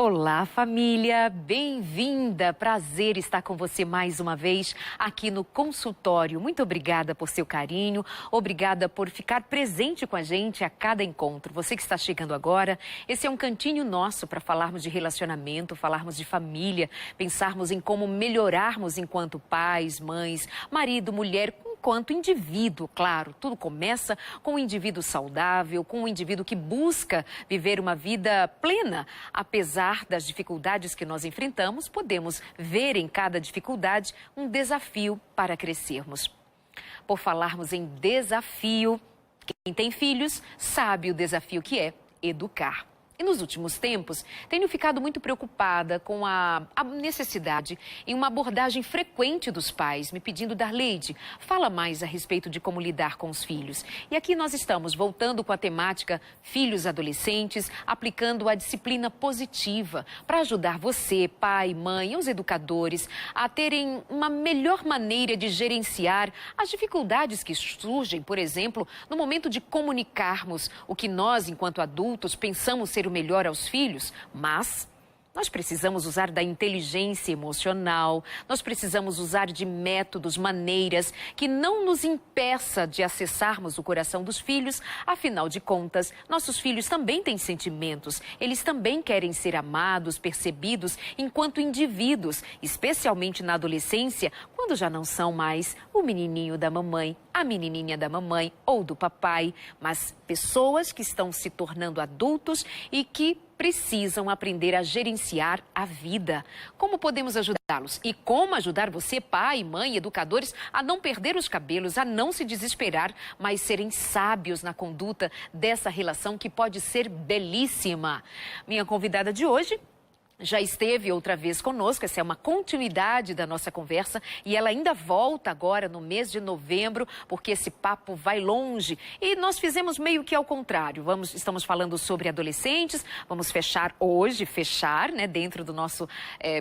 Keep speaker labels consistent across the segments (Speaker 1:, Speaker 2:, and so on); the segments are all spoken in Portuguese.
Speaker 1: Olá, família! Bem-vinda! Prazer estar com você mais uma vez aqui no consultório. Muito obrigada por seu carinho, obrigada por ficar presente com a gente a cada encontro. Você que está chegando agora, esse é um cantinho nosso para falarmos de relacionamento, falarmos de família, pensarmos em como melhorarmos enquanto pais, mães, marido, mulher, enquanto indivíduo, claro. Tudo começa com um indivíduo saudável, com um indivíduo que busca viver uma vida plena. Apesar das dificuldades que nós enfrentamos, podemos ver em cada dificuldade um desafio para crescermos. Por falarmos em desafio, quem tem filhos sabe o desafio que é educar. E nos últimos tempos, tenho ficado muito preocupada com a necessidade em uma abordagem frequente dos pais, me pedindo, Darleide, fala mais a respeito de como lidar com os filhos. E aqui nós estamos voltando com a temática Filhos Adolescentes, aplicando a disciplina positiva para ajudar você, pai, mãe e os educadores a terem uma melhor maneira de gerenciar as dificuldades que surgem, por exemplo, no momento de comunicarmos o que nós, enquanto adultos, pensamos ser o melhor aos filhos, mas nós precisamos usar da inteligência emocional, nós precisamos usar de métodos, maneiras que não nos impeça de acessarmos o coração dos filhos. Afinal de contas, nossos filhos também têm sentimentos, eles também querem ser amados, percebidos enquanto indivíduos, especialmente na adolescência, quando já não são mais o menininho da mamãe, a menininha da mamãe ou do papai, mas pessoas que estão se tornando adultos e que precisam aprender a gerenciar a vida. Como podemos ajudá-los? E como ajudar você, pai, mãe, educadores, a não perder os cabelos, a não se desesperar, mas serem sábios na conduta dessa relação que pode ser belíssima. Minha convidada de hoje já esteve outra vez conosco, essa é uma continuidade da nossa conversa e ela ainda volta agora no mês de novembro, porque esse papo vai longe. E nós fizemos meio que ao contrário, estamos falando sobre adolescentes, vamos fechar hoje, né, dentro do nosso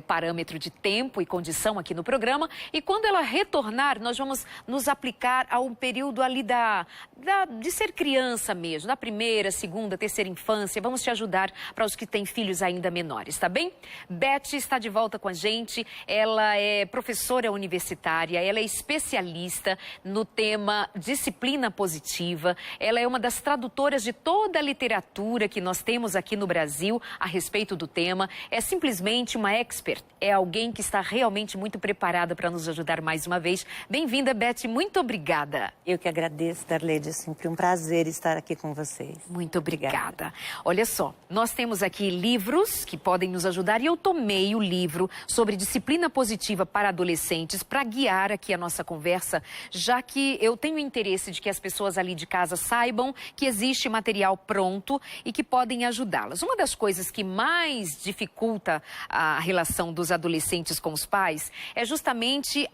Speaker 1: parâmetro de tempo e condição aqui no programa. E quando ela retornar, nós vamos nos aplicar a um período ali de ser criança mesmo, da primeira, segunda, terceira infância. Vamos te ajudar para os que têm filhos ainda menores, tá bem? Beth está de volta com a gente, ela é professora universitária, ela é especialista no tema disciplina positiva, ela é uma das tradutoras de toda a literatura que nós temos aqui no Brasil a respeito do tema, é simplesmente uma expert, é alguém que está realmente muito preparada para nos ajudar mais uma vez. Bem-vinda, Beth, muito obrigada.
Speaker 2: Eu que agradeço, Darleide, é sempre um prazer estar aqui com vocês.
Speaker 1: Muito obrigada. Olha só, nós temos aqui livros que podem nos ajudar e eu tomei o livro sobre disciplina positiva para adolescentes para guiar aqui a nossa conversa, já que eu tenho interesse de que as pessoas ali de casa saibam que existe material pronto e que podem ajudá-las. Uma das coisas que mais dificulta a relação dos adolescentes com os pais é justamente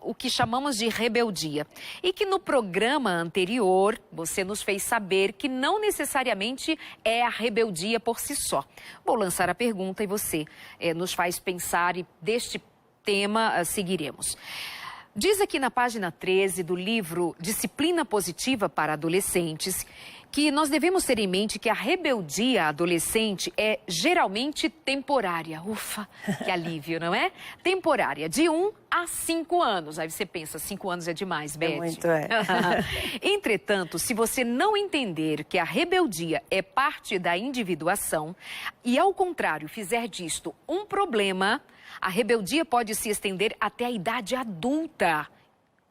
Speaker 1: o que chamamos de rebeldia. E que no programa anterior você nos fez saber que não necessariamente é a rebeldia por si só. Vou lançar a pergunta e você nos faz pensar e deste tema seguiremos. Diz aqui na página 13 do livro Disciplina Positiva para Adolescentes que nós devemos ter em mente que a rebeldia adolescente é geralmente temporária. Ufa, que alívio, não é? Temporária, de 1 a 5 anos. Aí você pensa, 5 anos é demais, Beth.
Speaker 2: Muito, é.
Speaker 1: Entretanto, se você não entender que a rebeldia é parte da individuação e, ao contrário, fizer disto um problema, a rebeldia pode se estender até a idade adulta.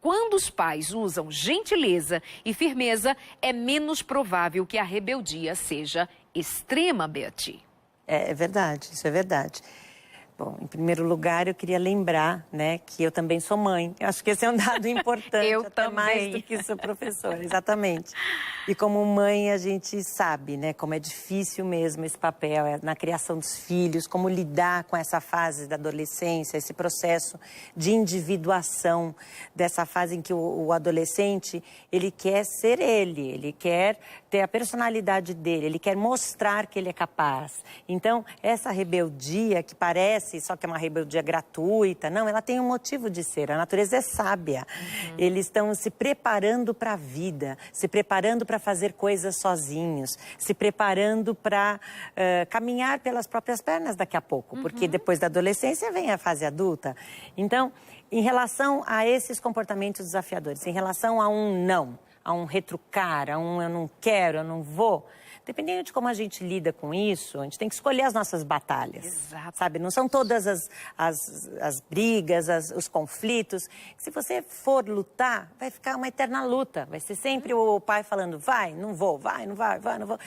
Speaker 1: Quando os pais usam gentileza e firmeza, é menos provável que a rebeldia seja extrema, Beth.
Speaker 2: É verdade, isso é verdade. Bom, em primeiro lugar, eu queria lembrar, né, que eu também sou mãe. Eu acho que esse é um dado importante,
Speaker 1: eu
Speaker 2: até
Speaker 1: também.
Speaker 2: mais do que sou professora, exatamente. E como mãe, a gente sabe, né, como é difícil mesmo esse papel na criação dos filhos, como lidar com essa fase da adolescência, esse processo de individuação, dessa fase em que o adolescente, ele quer ser ele quer ter a personalidade dele, ele quer mostrar que ele é capaz. Então, essa rebeldia que parece só que é uma rebeldia gratuita, não, ela tem um motivo de ser, a natureza é sábia. Eles estão se preparando para a vida, se preparando para fazer coisas sozinhos, se preparando para caminhar pelas próprias pernas daqui a pouco, porque depois da adolescência vem a fase adulta. Então, em relação a esses comportamentos desafiadores, em relação a um não, a um retrucar, a um eu não quero, eu não vou, dependendo de como a gente lida com isso, a gente tem que escolher as nossas batalhas.
Speaker 1: Exato.
Speaker 2: Sabe? Não são todas as brigas, os conflitos. Se você for lutar, vai ficar uma eterna luta. Vai ser sempre o pai falando, vai, não vou, vai, não vai, vai, não vou.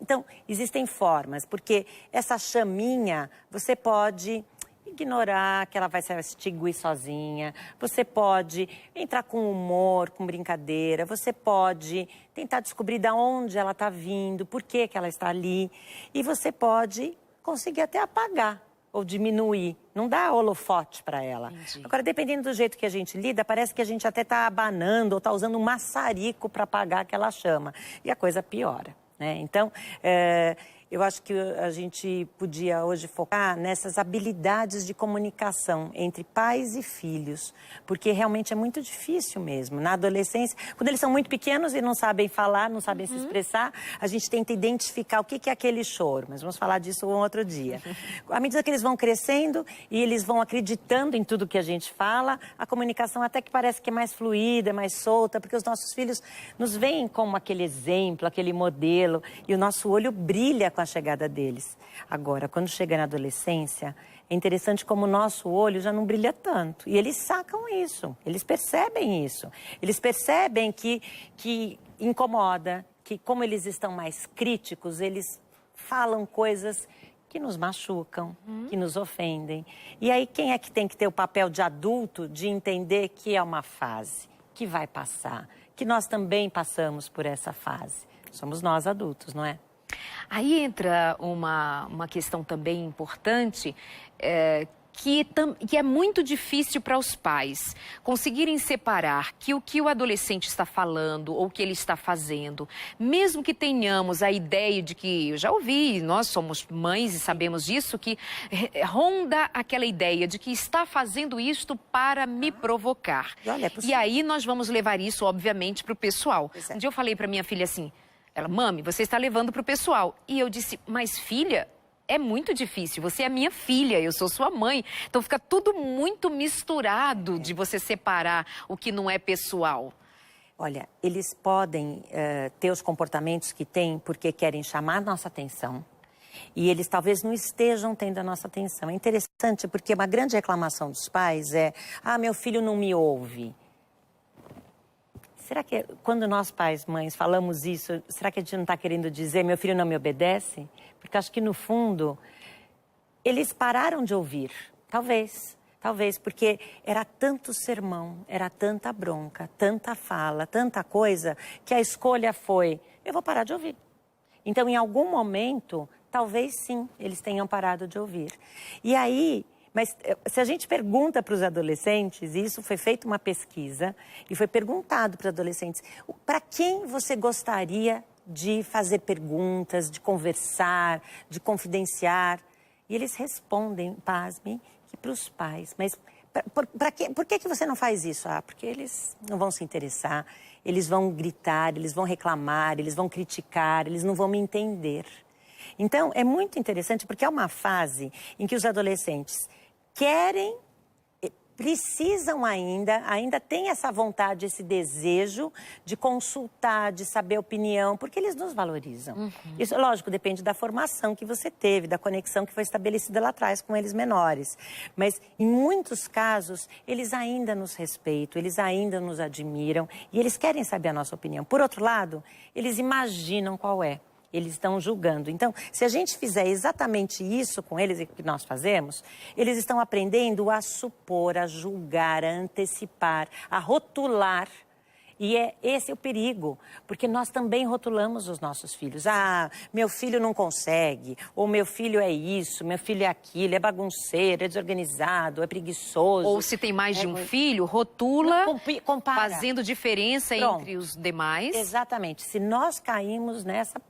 Speaker 2: Então, existem formas, porque essa chaminha você pode ignorar, que ela vai se extinguir sozinha. Você pode entrar com humor, com brincadeira. Você pode tentar descobrir de onde ela está vindo, por que ela está ali. E você pode conseguir até apagar ou diminuir. Não dá holofote para ela.
Speaker 1: Entendi.
Speaker 2: Agora, dependendo do jeito que a gente lida, parece que a gente até está abanando ou está usando um maçarico para apagar aquela chama. E a coisa piora, né? Então, eu acho que a gente podia hoje focar nessas habilidades de comunicação entre pais e filhos, porque realmente é muito difícil mesmo. Na adolescência, quando eles são muito pequenos e não sabem falar, não sabem se expressar, a gente tenta identificar o que é aquele choro, mas vamos falar disso um outro dia. À medida que eles vão crescendo e eles vão acreditando em tudo que a gente fala, a comunicação até que parece que é mais fluida, mais solta, porque os nossos filhos nos veem como aquele exemplo, aquele modelo, e o nosso olho brilha com a chegada deles. Agora, quando chega na adolescência, é interessante como o nosso olho já não brilha tanto. E eles sacam isso, eles percebem isso. Eles percebem que incomoda, que como eles estão mais críticos, eles falam coisas que nos machucam, que nos ofendem. E aí, quem é que tem que ter o papel de adulto de entender que é uma fase, que vai passar, que nós também passamos por essa fase? Somos nós adultos, não é?
Speaker 1: Aí entra uma questão também importante, que é muito difícil para os pais conseguirem separar que o adolescente está falando ou o que ele está fazendo, mesmo que tenhamos a ideia de que, eu já ouvi, nós somos mães e sabemos disso, que ronda aquela ideia de que está fazendo isto para me provocar.
Speaker 2: E olha,
Speaker 1: E aí nós vamos levar isso, obviamente, para o pessoal.
Speaker 2: Pois é.
Speaker 1: Um dia eu falei para minha filha assim, ela, mami, você está levando para o pessoal. E eu disse, mas filha, é muito difícil. Você é minha filha, eu sou sua mãe. Então fica tudo muito misturado de você separar o que não é pessoal.
Speaker 2: Olha, eles podem ter os comportamentos que têm porque querem chamar nossa atenção. E eles talvez não estejam tendo a nossa atenção. É interessante porque uma grande reclamação dos pais é, meu filho não me ouve. Será que quando nós pais, mães, falamos isso, será que a gente não está querendo dizer meu filho não me obedece? Porque acho que no fundo, eles pararam de ouvir. Talvez, porque era tanto sermão, era tanta bronca, tanta fala, tanta coisa, que a escolha foi, eu vou parar de ouvir. Então, em algum momento, talvez sim, eles tenham parado de ouvir. E aí... Mas se a gente pergunta para os adolescentes, e isso foi feita uma pesquisa, e foi perguntado para os adolescentes, para quem você gostaria de fazer perguntas, de conversar, de confidenciar? E eles respondem, pasmem, que para os pais. Mas por que você não faz isso? Porque eles não vão se interessar, eles vão gritar, eles vão reclamar, eles vão criticar, eles não vão me entender. Então, é muito interessante, porque é uma fase em que os adolescentes querem, precisam ainda têm essa vontade, esse desejo de consultar, de saber a opinião, porque eles nos valorizam. Isso, lógico, depende da formação que você teve, da conexão que foi estabelecida lá atrás com eles menores. Mas, em muitos casos, eles ainda nos respeitam, eles ainda nos admiram e eles querem saber a nossa opinião. Por outro lado, eles imaginam qual é. Eles estão julgando. Então, se a gente fizer exatamente isso com eles, que nós fazemos, eles estão aprendendo a supor, a julgar, a antecipar, a rotular. E esse é o perigo, porque nós também rotulamos os nossos filhos. Ah, meu filho não consegue, ou meu filho é isso, meu filho é aquilo, é bagunceiro, é desorganizado, é preguiçoso.
Speaker 1: Ou se tem mais de um filho, rotula,
Speaker 2: compara.
Speaker 1: fazendo diferença entre os demais.
Speaker 2: Exatamente. Se nós caímos nessa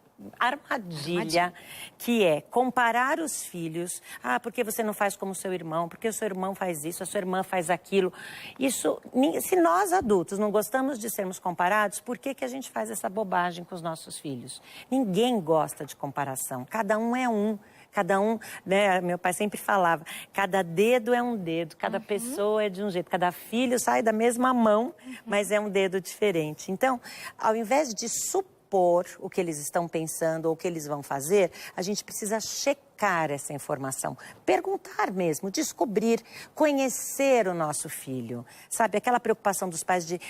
Speaker 2: armadilha, que é comparar os filhos, porque você não faz como seu irmão, porque o seu irmão faz isso, a sua irmã faz aquilo. Isso, se nós adultos não gostamos de sermos comparados, por que a gente faz essa bobagem com os nossos filhos? Ninguém gosta de comparação, cada um é um. Cada um, né, meu pai sempre falava, cada dedo é um dedo, cada pessoa é de um jeito, cada filho sai da mesma mão, mas é um dedo diferente. Então, ao invés de supor o que eles estão pensando ou o que eles vão fazer, a gente precisa checar essa informação, perguntar mesmo, descobrir, conhecer o nosso filho. Sabe, aquela preocupação dos pais de,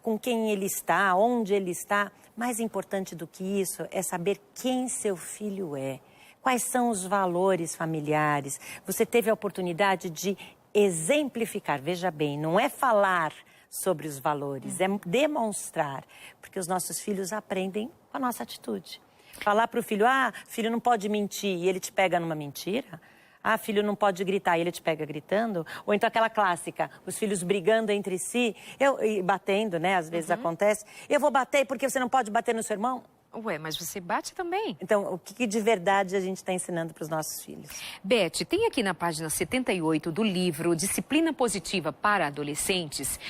Speaker 2: com quem ele está, onde ele está. Mais importante do que isso é saber quem seu filho é. Quais são os valores familiares? Você teve a oportunidade de exemplificar, veja bem, não é falar sobre os valores, é demonstrar, porque os nossos filhos aprendem com a nossa atitude. Falar para o filho, filho não pode mentir, e ele te pega numa mentira. Filho não pode gritar, e ele te pega gritando. Ou então aquela clássica, os filhos brigando entre si, e batendo, né, às vezes acontece. Eu vou bater porque você não pode bater no seu irmão?
Speaker 1: Ué, mas você bate também.
Speaker 2: Então, o que de verdade a gente está ensinando para os nossos filhos?
Speaker 1: Beth, tem aqui na página 78 do livro Disciplina Positiva para Adolescentes,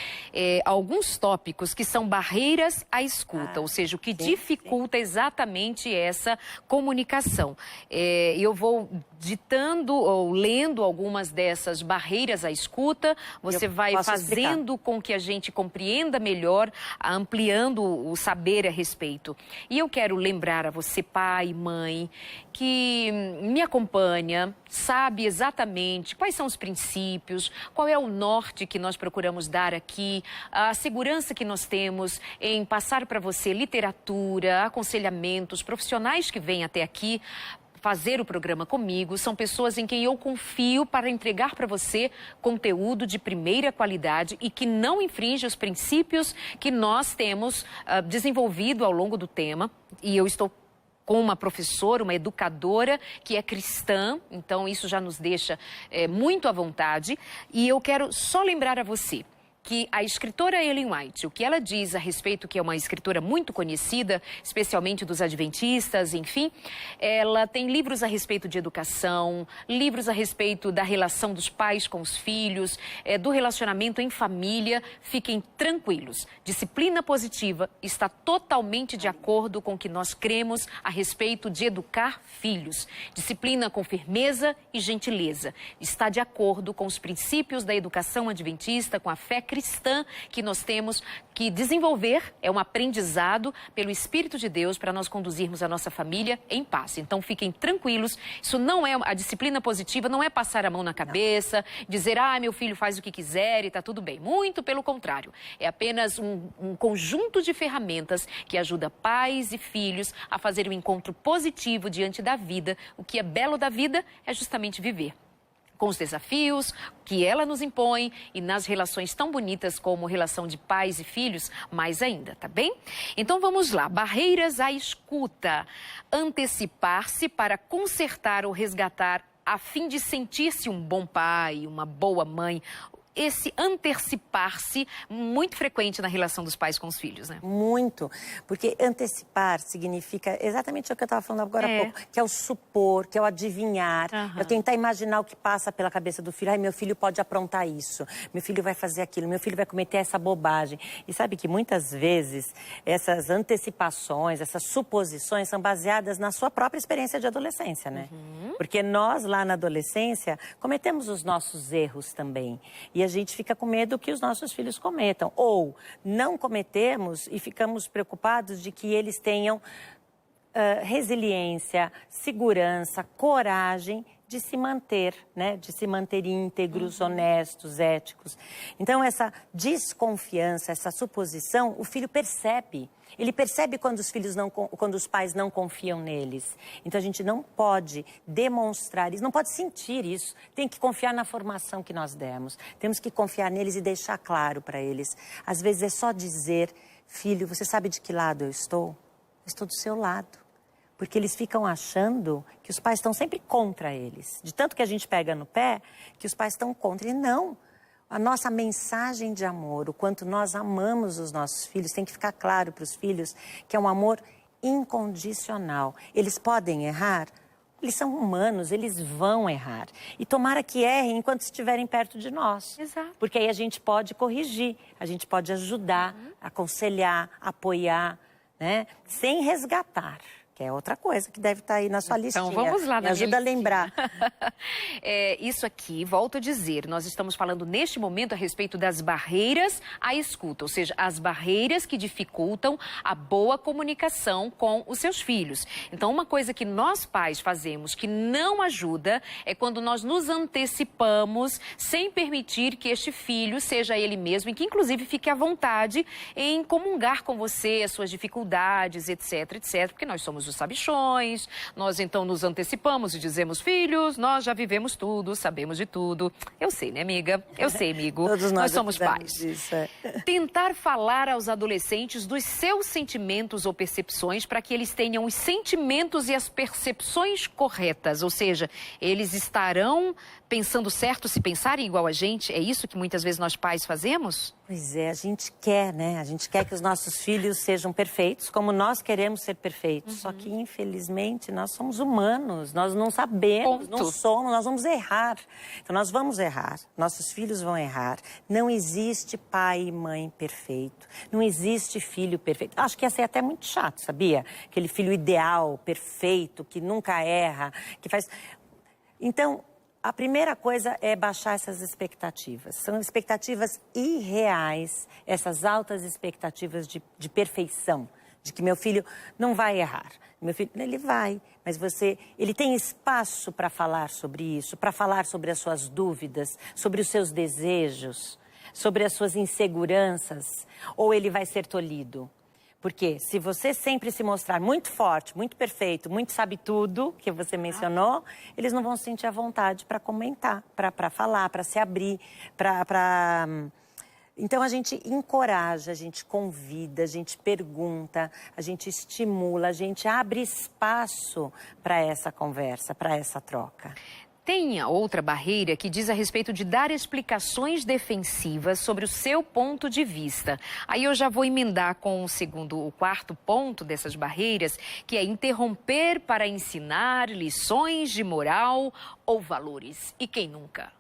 Speaker 1: alguns tópicos que são barreiras à escuta, ou seja, o que dificulta exatamente essa comunicação. Eu vou ditando ou lendo algumas dessas barreiras à escuta, você vai fazendo com que a gente compreenda melhor, ampliando o saber a respeito. E eu quero lembrar a você, pai, mãe, que me acompanha, sabe exatamente quais são os princípios, qual é o norte que nós procuramos dar aqui, a segurança que nós temos em passar para você literatura, aconselhamentos, profissionais que vêm até aqui fazer o programa comigo, são pessoas em quem eu confio para entregar para você conteúdo de primeira qualidade e que não infringe os princípios que nós temos desenvolvido ao longo do tema. E eu estou com uma professora, uma educadora que é cristã, então isso já nos deixa muito à vontade. E eu quero só lembrar a você que a escritora Ellen White, o que ela diz a respeito, que é uma escritora muito conhecida, especialmente dos adventistas, enfim, ela tem livros a respeito de educação, livros a respeito da relação dos pais com os filhos, do relacionamento em família. Fiquem tranquilos. Disciplina Positiva está totalmente de acordo com o que nós cremos a respeito de educar filhos. Disciplina com firmeza e gentileza. Está de acordo com os princípios da educação adventista, com a fé cristã que nós temos que desenvolver. É um aprendizado pelo Espírito de Deus para nós conduzirmos a nossa família em paz. Então fiquem tranquilos, isso não é a disciplina positiva, não é passar a mão na cabeça, dizer, meu filho faz o que quiser e tá tudo bem. Muito pelo contrário, é apenas um conjunto de ferramentas que ajuda pais e filhos a fazer um encontro positivo diante da vida. O que é belo da vida é justamente viver com os desafios que ela nos impõe e nas relações tão bonitas como relação de pais e filhos, mais ainda, tá bem? Então vamos lá, barreiras à escuta. Antecipar-se para consertar ou resgatar a fim de sentir-se um bom pai, uma boa mãe. Esse antecipar-se, muito frequente na relação dos pais com os filhos, né?
Speaker 2: Muito, porque antecipar significa exatamente o que eu estava falando agora há pouco, que é o supor, que é o adivinhar, eu tentar imaginar o que passa pela cabeça do filho. Meu filho pode aprontar isso, meu filho vai fazer aquilo, meu filho vai cometer essa bobagem. E sabe que muitas vezes essas antecipações, essas suposições são baseadas na sua própria experiência de adolescência, né? Porque nós lá na adolescência cometemos os nossos erros também. E a gente fica com medo que os nossos filhos cometam. Ou não cometemos e ficamos preocupados de que eles tenham resiliência, segurança, coragem de se manter, né? De se manter íntegros, honestos, éticos. Então, essa desconfiança, essa suposição, o filho percebe. Ele percebe quando os pais não confiam neles. Então, a gente não pode demonstrar isso, não pode sentir isso. Tem que confiar na formação que nós demos. Temos que confiar neles e deixar claro para eles. Às vezes é só dizer, filho, você sabe de que lado eu estou? Eu estou do seu lado. Porque eles ficam achando que os pais estão sempre contra eles. De tanto que a gente pega no pé, que os pais estão contra. E não. A nossa mensagem de amor, o quanto nós amamos os nossos filhos, tem que ficar claro para os filhos que é um amor incondicional. Eles podem errar, eles são humanos, eles vão errar. E tomara que errem enquanto estiverem perto de nós.
Speaker 1: Exato.
Speaker 2: Porque aí a gente pode corrigir, a gente pode ajudar, aconselhar, apoiar, né? Sem resgatar. Que é outra coisa que deve estar aí na sua listinha.
Speaker 1: Então vamos lá,
Speaker 2: me ajuda a lembrar.
Speaker 1: Isso aqui, volto a dizer, nós estamos falando neste momento a respeito das barreiras à escuta, ou seja, as barreiras que dificultam a boa comunicação com os seus filhos. Então, uma coisa que nós pais fazemos que não ajuda é quando nós nos antecipamos sem permitir que este filho seja ele mesmo e que inclusive fique à vontade em comungar com você as suas dificuldades, etc, etc, porque nós somos os sabichões, nós então nos antecipamos e dizemos, filhos, nós já vivemos tudo, sabemos de tudo. Eu sei, né, amiga? Eu sei, amigo.
Speaker 2: Todos
Speaker 1: nós somos pais.
Speaker 2: Isso,
Speaker 1: Tentar falar aos adolescentes dos seus sentimentos ou percepções para que eles tenham os sentimentos e as percepções corretas, ou seja, eles estarão pensando certo se pensarem igual a gente? É isso que muitas vezes nós pais fazemos?
Speaker 2: Pois é, a gente quer, né? A gente quer que os nossos filhos sejam perfeitos, como nós queremos ser perfeitos. Só que, infelizmente, nós somos humanos, nós não sabemos, não somos, nós vamos errar. Então, nós vamos errar, nossos filhos vão errar. Não existe pai e mãe perfeito, não existe filho perfeito. Acho que ia ser até muito chato, sabia? Aquele filho ideal, perfeito, que nunca erra, que faz... Então... A primeira coisa é baixar essas expectativas. São expectativas irreais, essas altas expectativas de perfeição, de que meu filho não vai errar. Meu filho, ele vai, mas ele tem espaço para falar sobre isso, para falar sobre as suas dúvidas, sobre os seus desejos, sobre as suas inseguranças, ou ele vai ser tolhido? Porque se você sempre se mostrar muito forte, muito perfeito, muito sabe tudo, que você mencionou, eles não vão sentir a vontade para comentar, para falar, para se abrir, Então, a gente encoraja, a gente convida, a gente pergunta, a gente estimula, a gente abre espaço para essa conversa, para essa troca.
Speaker 1: Tem a outra barreira que diz a respeito de dar explicações defensivas sobre o seu ponto de vista. Aí eu já vou emendar com o quarto ponto dessas barreiras, que é interromper para ensinar lições de moral ou valores. E quem nunca?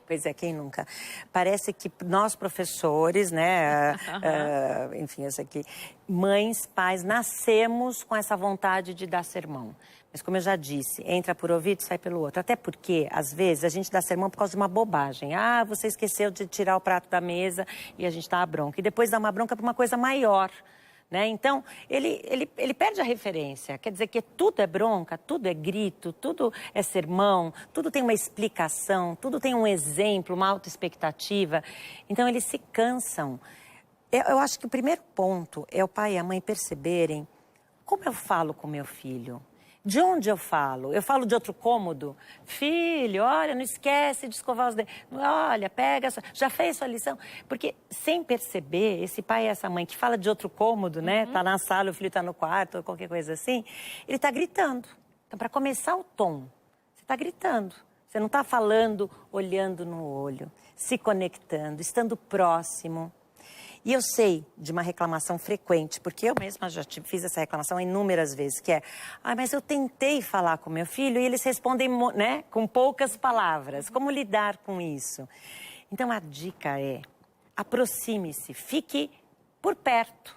Speaker 2: Pois é, quem nunca? Parece que nós professores, né, enfim, isso aqui, mães, pais, nascemos com essa vontade de dar sermão. Mas como eu já disse, entra por ouvido e sai pelo outro. Até porque, às vezes, a gente dá sermão por causa de uma bobagem. Ah, você esqueceu de tirar o prato da mesa e a gente dá uma bronca. E depois dá uma bronca por uma coisa maior. Né? Então, ele perde a referência. Quer dizer que tudo é bronca, tudo é grito, tudo é sermão, tudo tem uma explicação, tudo tem um exemplo, uma autoexpectativa. Então, eles se cansam. Eu acho que o primeiro ponto é o pai e a mãe perceberem como eu falo com meu filho. De onde eu falo? Eu falo de outro cômodo? Filho, olha, não esquece de escovar os dentes. Olha, pega, já fez sua lição? Porque sem perceber, esse pai e essa mãe que fala de outro cômodo, né? Tá na sala, o filho tá no quarto, ou qualquer coisa assim, ele tá gritando. Então, para começar o tom, você tá gritando. Você não tá falando, olhando no olho, se conectando, estando próximo. E eu sei de uma reclamação frequente, porque eu mesma já fiz essa reclamação inúmeras vezes, que é, mas eu tentei falar com meu filho e eles respondem, né, com poucas palavras. Como lidar com isso? Então, a dica é, aproxime-se, fique por perto.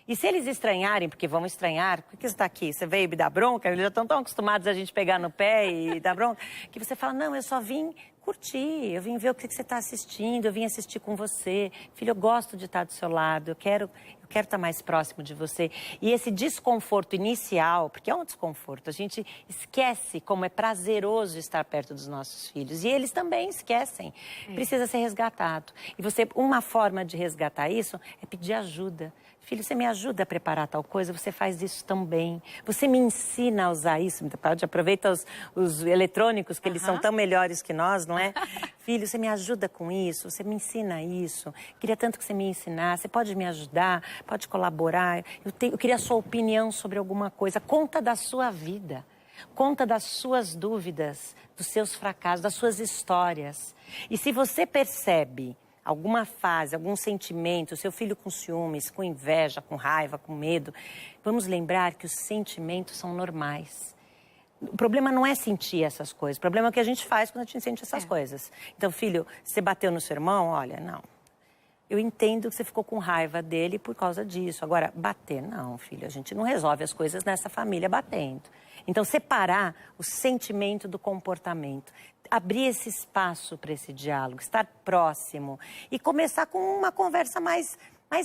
Speaker 2: E se eles estranharem, porque vão estranhar, por que você está aqui? Você veio me dar bronca? Eles já estão tão acostumados a gente pegar no pé e dar bronca, que você fala, não, eu só vim curtir, eu vim ver o que você está assistindo, eu vim assistir com você. Filho, eu gosto de estar do seu lado, eu quero estar mais próximo de você. E esse desconforto inicial, porque é um desconforto, a gente esquece como é prazeroso estar perto dos nossos filhos. E eles também esquecem. Precisa ser resgatado. E uma forma de resgatar isso é pedir ajuda. Filho, você me ajuda a preparar tal coisa? Você faz isso tão bem. Você me ensina a usar isso. Aproveita os eletrônicos, que eles são tão melhores que nós, não é? filho, você me ajuda com isso? Você me ensina isso? Queria tanto que você me ensinasse. Você pode me ajudar? Pode colaborar? Eu queria a sua opinião sobre alguma coisa. Conta da sua vida. Conta das suas dúvidas, dos seus fracassos, das suas histórias. E se você percebe alguma fase, algum sentimento, seu filho com ciúmes, com inveja, com raiva, com medo, vamos lembrar que os sentimentos são normais. O problema não é sentir essas coisas, o problema é o que a gente faz quando a gente sente essas coisas. Então, filho, você bateu no seu irmão? Olha, não. Eu entendo que você ficou com raiva dele por causa disso. Agora, bater, não, filho, a gente não resolve as coisas nessa família batendo. Então, separar o sentimento do comportamento, abrir esse espaço para esse diálogo, estar próximo e começar com uma conversa mais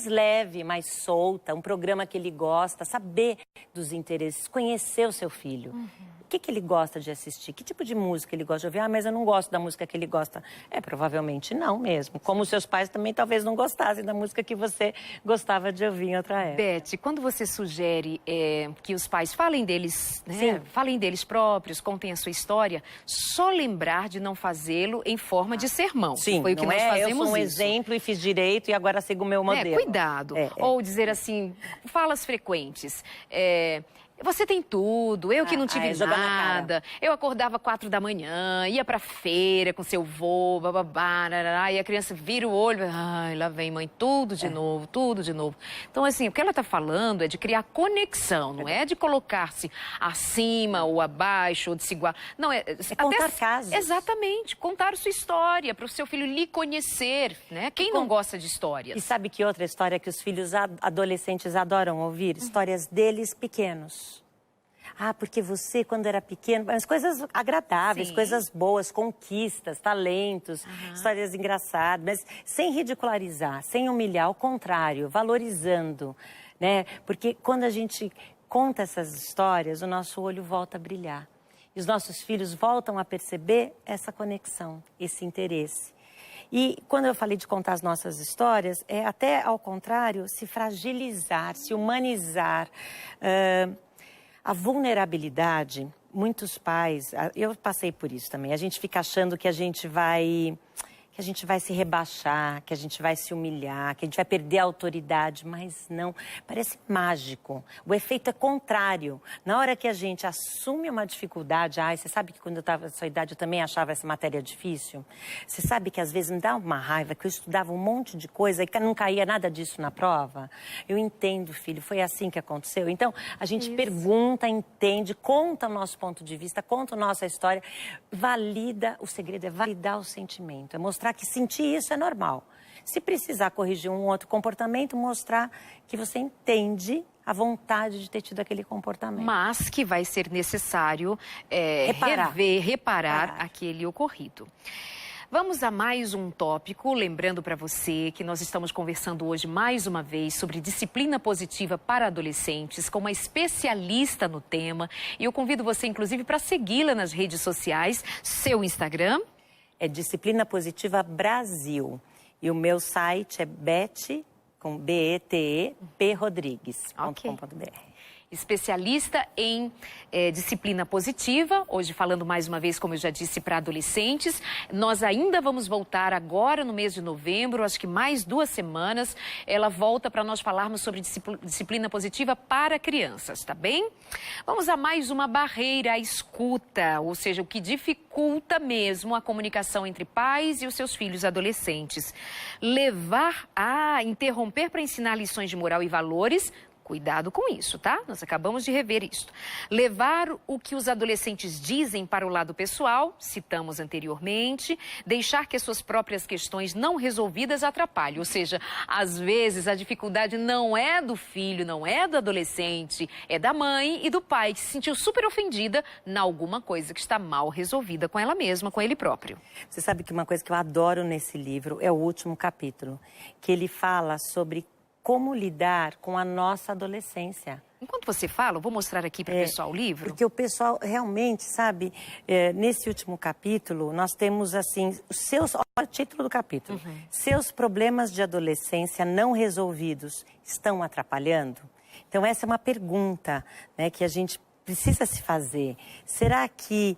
Speaker 2: leve, mais solta, um programa que ele gosta, saber dos interesses, conhecer o seu filho. O que ele gosta de assistir? Que tipo de música ele gosta de ouvir? Ah, mas eu não gosto da música que ele gosta. Provavelmente não mesmo. Como os seus pais também talvez não gostassem da música que você gostava de ouvir em outra época.
Speaker 1: Beth, quando você sugere que os pais falem deles, né?
Speaker 2: Sim.
Speaker 1: Falem deles próprios, contem a sua história, só lembrar de não fazê-lo em forma de sermão.
Speaker 2: Sim,
Speaker 1: foi o que
Speaker 2: não
Speaker 1: nós fazemos
Speaker 2: eu sou um
Speaker 1: isso.
Speaker 2: exemplo e fiz direito e agora sigo o meu modelo.
Speaker 1: Cuidado. Ou dizer assim, falas frequentes. Você tem tudo, eu que não tive nada. Eu acordava 4 da manhã, ia pra feira com seu vô, bababá, e a criança vira o olho, ai, lá vem mãe, tudo de novo, tudo de novo. Então, assim, o que ela tá falando é de criar conexão, não é de colocar-se acima ou abaixo, ou de se igualar. Não,
Speaker 2: contar casos.
Speaker 1: Exatamente, contar sua história, para o seu filho lhe conhecer, né? Quem não gosta de histórias?
Speaker 2: E sabe que outra história que os filhos adolescentes adoram ouvir? Histórias deles pequenos. Ah, porque você, quando era pequeno... Mas coisas agradáveis,
Speaker 1: Sim.
Speaker 2: coisas boas, conquistas, talentos, histórias engraçadas. Mas sem ridicularizar, sem humilhar, ao contrário, valorizando, né? Porque quando a gente conta essas histórias, o nosso olho volta a brilhar. E os nossos filhos voltam a perceber essa conexão, esse interesse. E quando eu falei de contar as nossas histórias, é até ao contrário, se fragilizar, se humanizar. A vulnerabilidade, muitos pais, eu passei por isso também, a gente fica achando que a gente vai se rebaixar, que a gente vai se humilhar, que a gente vai perder a autoridade, mas não, parece mágico. O efeito é contrário. Na hora que a gente assume uma dificuldade, você sabe que quando eu estava na sua idade eu também achava essa matéria difícil? Você sabe que às vezes me dá uma raiva, que eu estudava um monte de coisa e não caía nada disso na prova? Eu entendo, filho, foi assim que aconteceu. Então, a gente pergunta, entende, conta o nosso ponto de vista, conta a nossa história, valida, o segredo é validar o sentimento, é mostrar que sentir isso é normal. Se precisar corrigir um outro comportamento, mostrar que você entende a vontade de ter tido aquele comportamento.
Speaker 1: Mas que vai ser necessário reparar aquele ocorrido. Vamos a mais um tópico, lembrando para você que nós estamos conversando hoje mais uma vez sobre disciplina positiva para adolescentes com uma especialista no tema. E eu convido você, inclusive, para segui-la nas redes sociais, seu Instagram.
Speaker 2: É Disciplina Positiva Brasil. E o meu site é Beth, com B-E-T-E-P Rodrigues.com.br.
Speaker 1: Especialista em disciplina positiva, hoje falando mais uma vez, como eu já disse, para adolescentes. Nós ainda vamos voltar agora no mês de novembro, acho que mais 2 semanas, ela volta para nós falarmos sobre disciplina positiva para crianças, tá bem? Vamos a mais uma barreira, a escuta, ou seja, o que dificulta mesmo a comunicação entre pais e os seus filhos adolescentes. Levar a interromper para ensinar lições de moral e valores. Cuidado com isso, tá? Nós acabamos de rever isso. Levar o que os adolescentes dizem para o lado pessoal, citamos anteriormente, deixar que as suas próprias questões não resolvidas atrapalhem. Ou seja, às vezes a dificuldade não é do filho, não é do adolescente, é da mãe e do pai que se sentiu super ofendida em alguma coisa que está mal resolvida com ela mesma, com ele próprio.
Speaker 2: Você sabe que uma coisa que eu adoro nesse livro é o último capítulo, que ele fala sobre como lidar com a nossa adolescência.
Speaker 1: Enquanto você fala, eu vou mostrar aqui para o pessoal o livro.
Speaker 2: Porque o pessoal realmente, sabe, nesse último capítulo, nós temos assim, olha o título do capítulo. Seus problemas de adolescência não resolvidos estão atrapalhando? Então essa é uma pergunta, né, que a gente precisa se fazer. Será que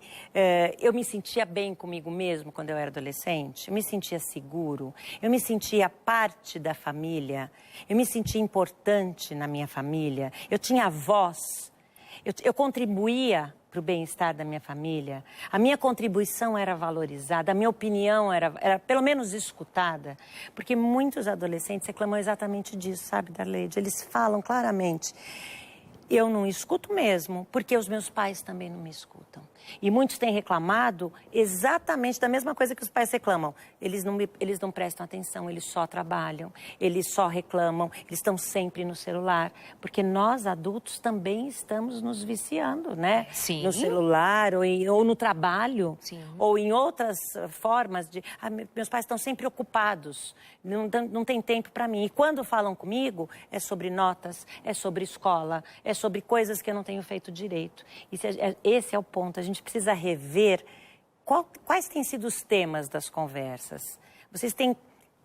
Speaker 2: eu me sentia bem comigo mesmo quando eu era adolescente? Eu me sentia seguro? Eu me sentia parte da família? Eu me sentia importante na minha família? Eu tinha voz? Eu contribuía para o bem-estar da minha família? A minha contribuição era valorizada? A minha opinião era pelo menos escutada? Porque muitos adolescentes reclamam exatamente disso, sabe, Darleide? Eles falam claramente: eu não escuto mesmo, porque os meus pais também não me escutam. E muitos têm reclamado exatamente da mesma coisa que os pais reclamam. Eles não prestam atenção, eles só trabalham, eles só reclamam, eles estão sempre no celular. Porque nós, adultos, também estamos nos viciando, né?
Speaker 1: Sim.
Speaker 2: No celular, ou no trabalho,
Speaker 1: Sim.
Speaker 2: ou em outras formas de... meus pais estão sempre ocupados, não tem tempo para mim. E quando falam comigo, é sobre notas, é sobre escola, é sobre coisas que eu não tenho feito direito. Esse é o ponto. A gente precisa rever quais têm sido os temas das conversas. Vocês têm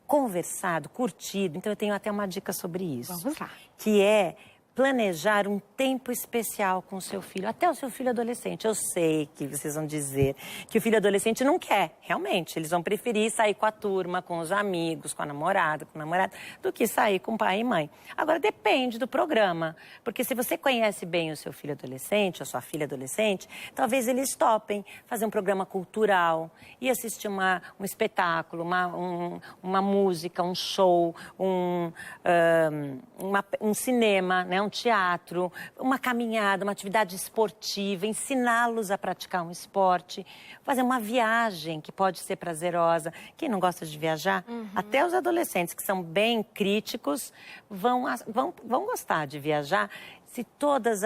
Speaker 2: conversado, curtido, então eu tenho até uma dica sobre isso.
Speaker 1: Vamos lá.
Speaker 2: Que é planejar um tempo especial com o seu filho, até o seu filho adolescente. Eu sei que vocês vão dizer que o filho adolescente não quer, realmente. Eles vão preferir sair com a turma, com os amigos, com a namorada, com o namorado, do que sair com pai e mãe. Agora, depende do programa, porque se você conhece bem o seu filho adolescente, a sua filha adolescente, talvez eles topem fazer um programa cultural e assistir um espetáculo, uma música, um show, um cinema, né? Um teatro, uma caminhada, uma atividade esportiva, ensiná-los a praticar um esporte, fazer uma viagem que pode ser prazerosa. Quem não gosta de viajar? Até os adolescentes que são bem críticos vão gostar de viajar se todas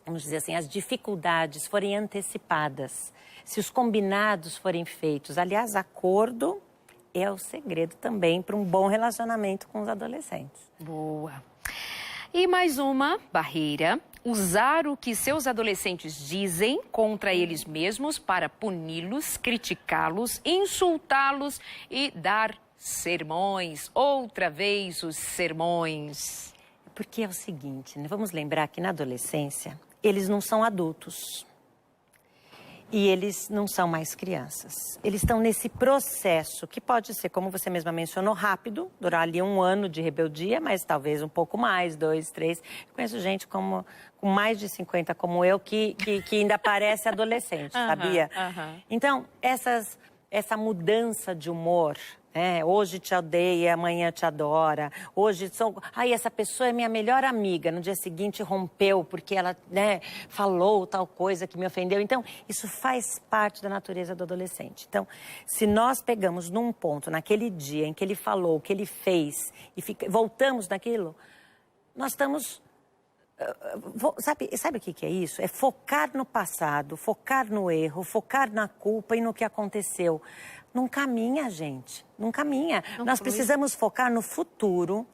Speaker 2: vamos dizer assim, as dificuldades forem antecipadas, se os combinados forem feitos. Aliás, acordo é o segredo também para um bom relacionamento com os adolescentes.
Speaker 1: Boa. E mais uma barreira: usar o que seus adolescentes dizem contra eles mesmos para puni-los, criticá-los, insultá-los e dar sermões. Outra vez os sermões.
Speaker 2: Porque é o seguinte, né? Vamos lembrar que na adolescência eles não são adultos. E eles não são mais crianças. Eles estão nesse processo que pode ser, como você mesma mencionou, rápido, durar ali 1 ano de rebeldia, mas talvez um pouco mais, 2, 3. Eu conheço gente com mais de 50 como eu, que ainda parece adolescente, sabia? Então, essa mudança de humor... hoje te odeia, amanhã te adora. Hoje essa pessoa é minha melhor amiga. No dia seguinte rompeu porque ela, falou tal coisa que me ofendeu. Então, isso faz parte da natureza do adolescente. Então, se nós pegamos num ponto, naquele dia em que ele falou, que ele fez, e voltamos naquilo, nós estamos... Sabe o que é isso? É focar no passado, focar no erro, focar na culpa e no que aconteceu. Não caminha, gente. Não caminha. Nós precisamos focar no futuro,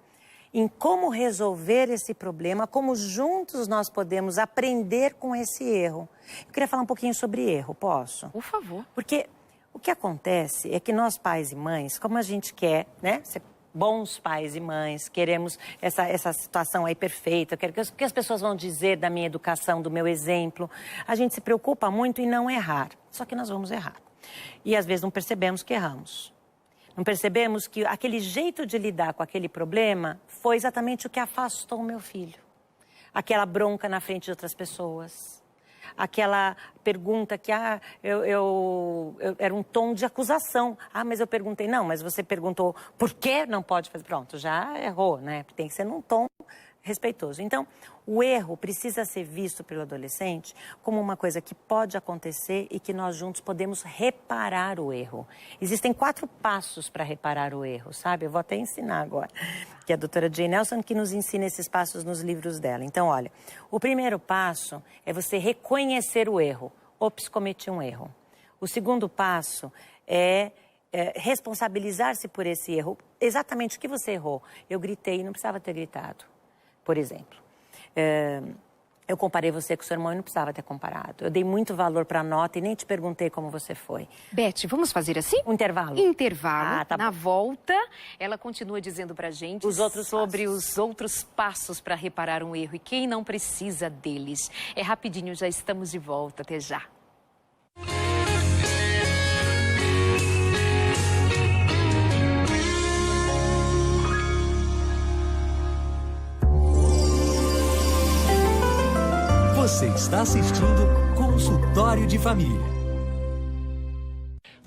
Speaker 2: em como resolver esse problema, como juntos nós podemos aprender com esse erro. Eu queria falar um pouquinho sobre erro, posso?
Speaker 1: Por favor.
Speaker 2: Porque o que acontece é que nós, pais e mães, como a gente quer, ser bons pais e mães, queremos essa situação aí perfeita, o que as pessoas vão dizer da minha educação, do meu exemplo. A gente se preocupa muito em não errar, só que nós vamos errar. E às vezes não percebemos que erramos. Não percebemos que aquele jeito de lidar com aquele problema foi exatamente o que afastou o meu filho. Aquela bronca na frente de outras pessoas. Aquela pergunta que era um tom de acusação. Mas eu perguntei, não, mas você perguntou por que não pode fazer? Pronto, já errou, né? Tem que ser num tom respeitoso. Então, o erro precisa ser visto pelo adolescente como uma coisa que pode acontecer e que nós juntos podemos reparar o erro. Existem 4 passos para reparar o erro, sabe? Eu vou até ensinar agora, que é a doutora Jane Nelson que nos ensina esses passos nos livros dela. Então, olha, o primeiro passo é você reconhecer o erro. Ops, cometi um erro. O segundo passo é responsabilizar-se por esse erro. Exatamente o que você errou. Eu gritei e não precisava ter gritado, por exemplo. Eu comparei você com o seu irmão e não precisava ter comparado. Eu dei muito valor para a nota e nem te perguntei como você foi.
Speaker 1: Beth, vamos fazer assim?
Speaker 2: Um intervalo.
Speaker 1: Intervalo.
Speaker 2: Tá
Speaker 1: Na
Speaker 2: bom.
Speaker 1: volta, ela continua dizendo pra gente
Speaker 2: Os
Speaker 1: outros passos para reparar um erro e quem não precisa deles. É rapidinho, já estamos de volta. Até já.
Speaker 3: Você está assistindo Consultório de Família.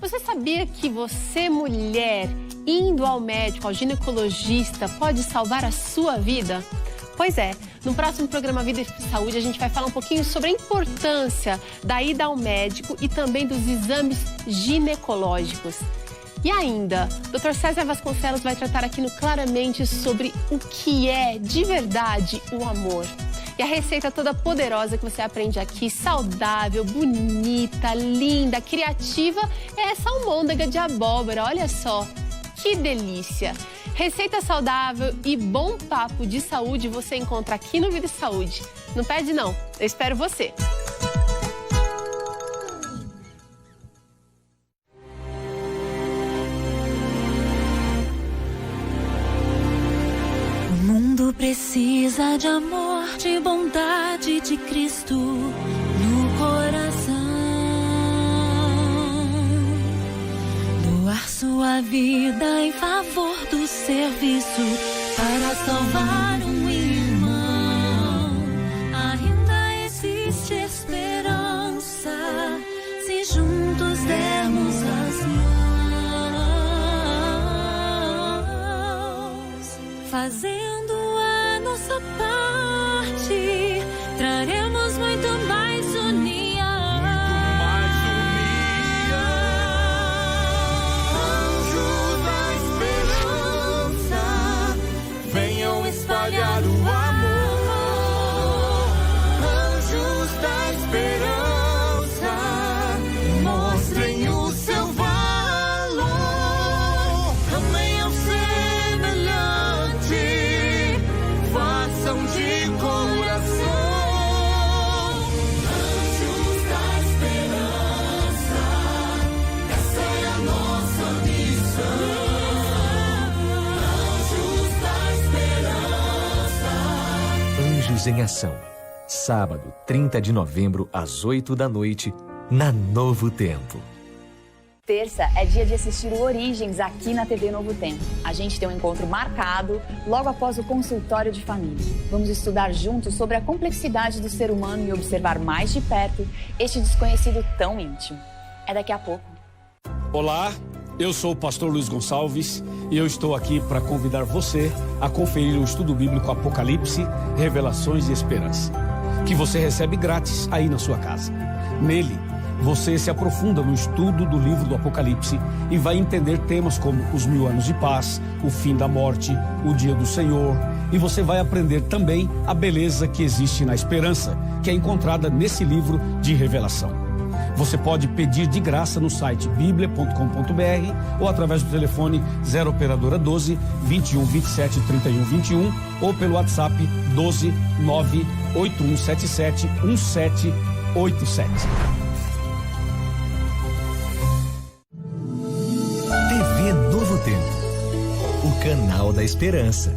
Speaker 4: Você sabia que você, mulher, indo ao médico, ao ginecologista, pode salvar a sua vida? Pois é, no próximo programa Vida e Saúde a gente vai falar um pouquinho sobre a importância da ida ao médico e também dos exames ginecológicos. E ainda, Dr. César Vasconcelos vai tratar aqui no Claramente sobre o que é, de verdade, o amor. E a receita toda poderosa que você aprende aqui, saudável, bonita, linda, criativa, é essa almôndega de abóbora, olha só, que delícia! Receita saudável e bom papo de saúde você encontra aqui no Vida e Saúde. Não perde não, eu espero você!
Speaker 5: O mundo precisa de amor, de bondade de Cristo no coração. Doar sua vida em favor do serviço para salvar um irmão. Ainda existe esperança se juntos dermos as mãos. Fazendo a nossa parte, traremos muito mais união. Anjos da esperança, venham espalhar o amor. Anjos da esperança, mostrem o seu valor. Amém ao semelhante, façam de coração. Anjos da esperança, essa é a nossa missão. Anjos da esperança.
Speaker 3: Anjos em Ação. Sábado, 30 de novembro, às 8 da noite, na Novo Tempo.
Speaker 6: Terça é dia de assistir o Origens aqui na TV Novo Tempo. A gente tem um encontro marcado logo após o consultório de família. Vamos estudar juntos sobre a complexidade do ser humano e observar mais de perto este desconhecido tão íntimo. É daqui a pouco.
Speaker 7: Olá, eu sou o pastor Luiz Gonçalves e eu estou aqui para convidar você a conferir o estudo bíblico Apocalipse, Revelações e Esperança, que você recebe grátis aí na sua casa. Nele, você se aprofunda no estudo do livro do Apocalipse e vai entender temas como os 1000 anos de paz, o fim da morte, o dia do Senhor, e você vai aprender também a beleza que existe na esperança, que é encontrada nesse livro de revelação. Você pode pedir de graça no site biblia.com.br ou através do telefone 0 operadora 12 21 27 31 21 ou pelo WhatsApp 12 9 8177 1787.
Speaker 3: TV Novo Tempo. O canal da esperança.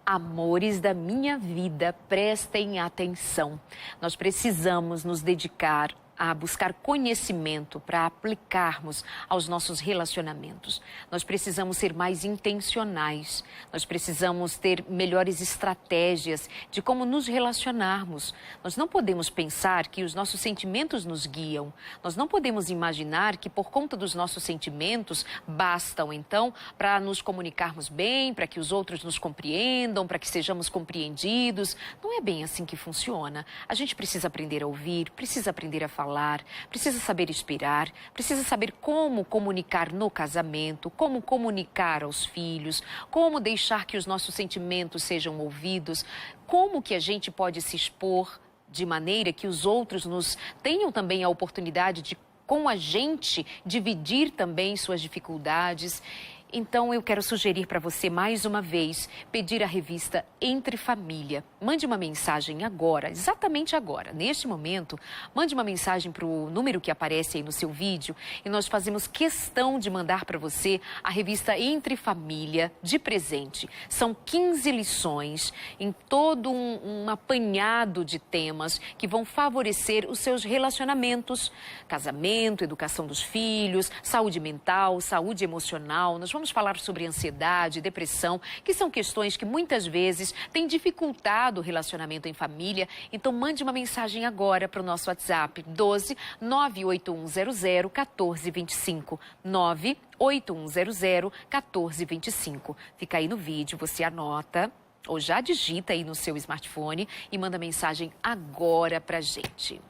Speaker 1: Amores da minha vida, prestem atenção. Nós precisamos nos dedicar a buscar conhecimento para aplicarmos aos nossos relacionamentos. Nós precisamos ser mais intencionais, nós precisamos ter melhores estratégias de como nos relacionarmos. Nós não podemos pensar que os nossos sentimentos nos guiam, nós não podemos imaginar que por conta dos nossos sentimentos bastam então para nos comunicarmos bem, para que os outros nos compreendam, para que sejamos compreendidos. Não é bem assim que funciona. A gente precisa aprender a ouvir, precisa aprender a falar, precisa saber esperar, precisa saber como comunicar no casamento, como comunicar aos filhos, como deixar que os nossos sentimentos sejam ouvidos, como que a gente pode se expor de maneira que os outros nos tenham também a oportunidade de com a gente dividir também suas dificuldades. Então, eu quero sugerir para você, mais uma vez, pedir a revista Entre Família. Mande uma mensagem agora, exatamente agora, neste momento. Mande uma mensagem para o número que aparece aí no seu vídeo e nós fazemos questão de mandar para você a revista Entre Família de presente. São 15 lições em todo um apanhado de temas que vão favorecer os seus relacionamentos, casamento, educação dos filhos, saúde mental, saúde emocional. Nós vamos falar sobre ansiedade, depressão, que são questões que muitas vezes têm dificultado o relacionamento em família. Então, mande uma mensagem agora para o nosso WhatsApp, 12 98100 1425. 98100 1425. Fica aí no vídeo, você anota ou já digita aí no seu smartphone e manda mensagem agora pra gente.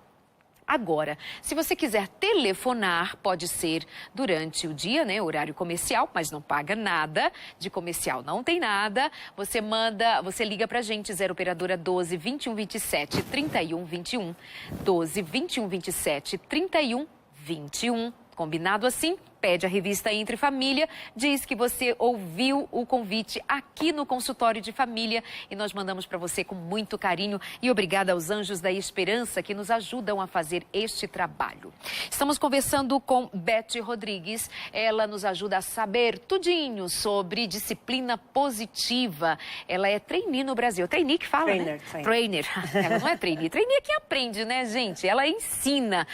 Speaker 1: Agora, se você quiser telefonar, pode ser durante o dia, né, horário comercial, mas não paga nada, de comercial não tem nada. Você liga pra gente, 0 operadora 12 21 27 31 21, 12 21 27 31 21. Combinado assim? Pede a revista Entre Família, diz que você ouviu o convite aqui no consultório de família e nós mandamos para você com muito carinho e obrigada aos Anjos da Esperança que nos ajudam a fazer este trabalho. Estamos conversando com Beth Rodrigues, ela nos ajuda a saber tudinho sobre disciplina positiva. Ela é trainee no Brasil, trainee que fala,
Speaker 2: Trainer,
Speaker 1: né? Trainer. Ela não é trainee, trainee é quem aprende, né, gente? Ela ensina,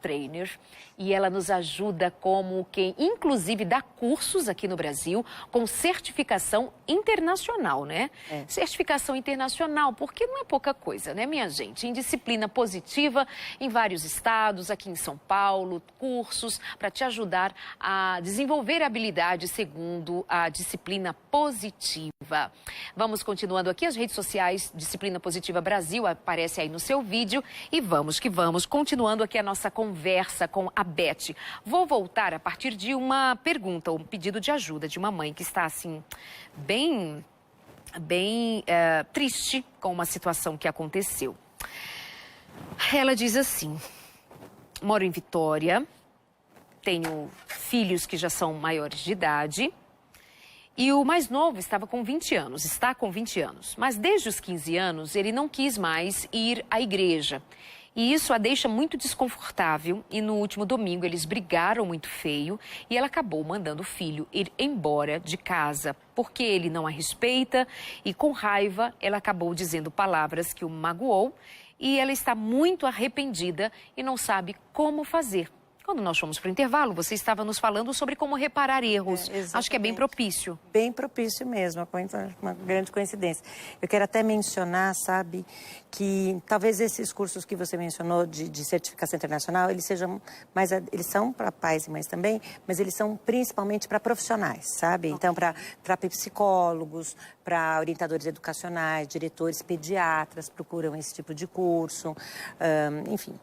Speaker 1: trainer. E ela nos ajuda como quem, inclusive, dá cursos aqui no Brasil com certificação internacional, né? Certificação internacional, porque não é pouca coisa, né, minha gente? Em disciplina positiva, em vários estados, aqui em São Paulo, cursos para te ajudar a desenvolver habilidades segundo a disciplina positiva. Vamos continuando aqui, as redes sociais, Disciplina Positiva Brasil, aparece aí no seu vídeo. E vamos que vamos, continuando aqui a nossa conversa com a Beth. Vou voltar a partir de uma pergunta, um pedido de ajuda de uma mãe que está assim, bem triste com uma situação que aconteceu. Ela diz assim: moro em Vitória, tenho filhos que já são maiores de idade e o mais novo está com 20 anos, mas desde os 15 anos ele não quis mais ir à igreja. E isso a deixa muito desconfortável e no último domingo eles brigaram muito feio e ela acabou mandando o filho ir embora de casa porque ele não a respeita e com raiva ela acabou dizendo palavras que o magoou e ela está muito arrependida e não sabe como fazer. Quando nós fomos para o intervalo, você estava nos falando sobre como reparar erros. Acho que é bem propício.
Speaker 2: Bem propício mesmo, uma grande coincidência. Eu quero até mencionar, sabe, que talvez esses cursos que você mencionou de certificação internacional, eles são para pais e mães também, mas eles são principalmente para profissionais, sabe? Então, para psicólogos, para orientadores educacionais, diretores, pediatras procuram esse tipo de curso. Enfim,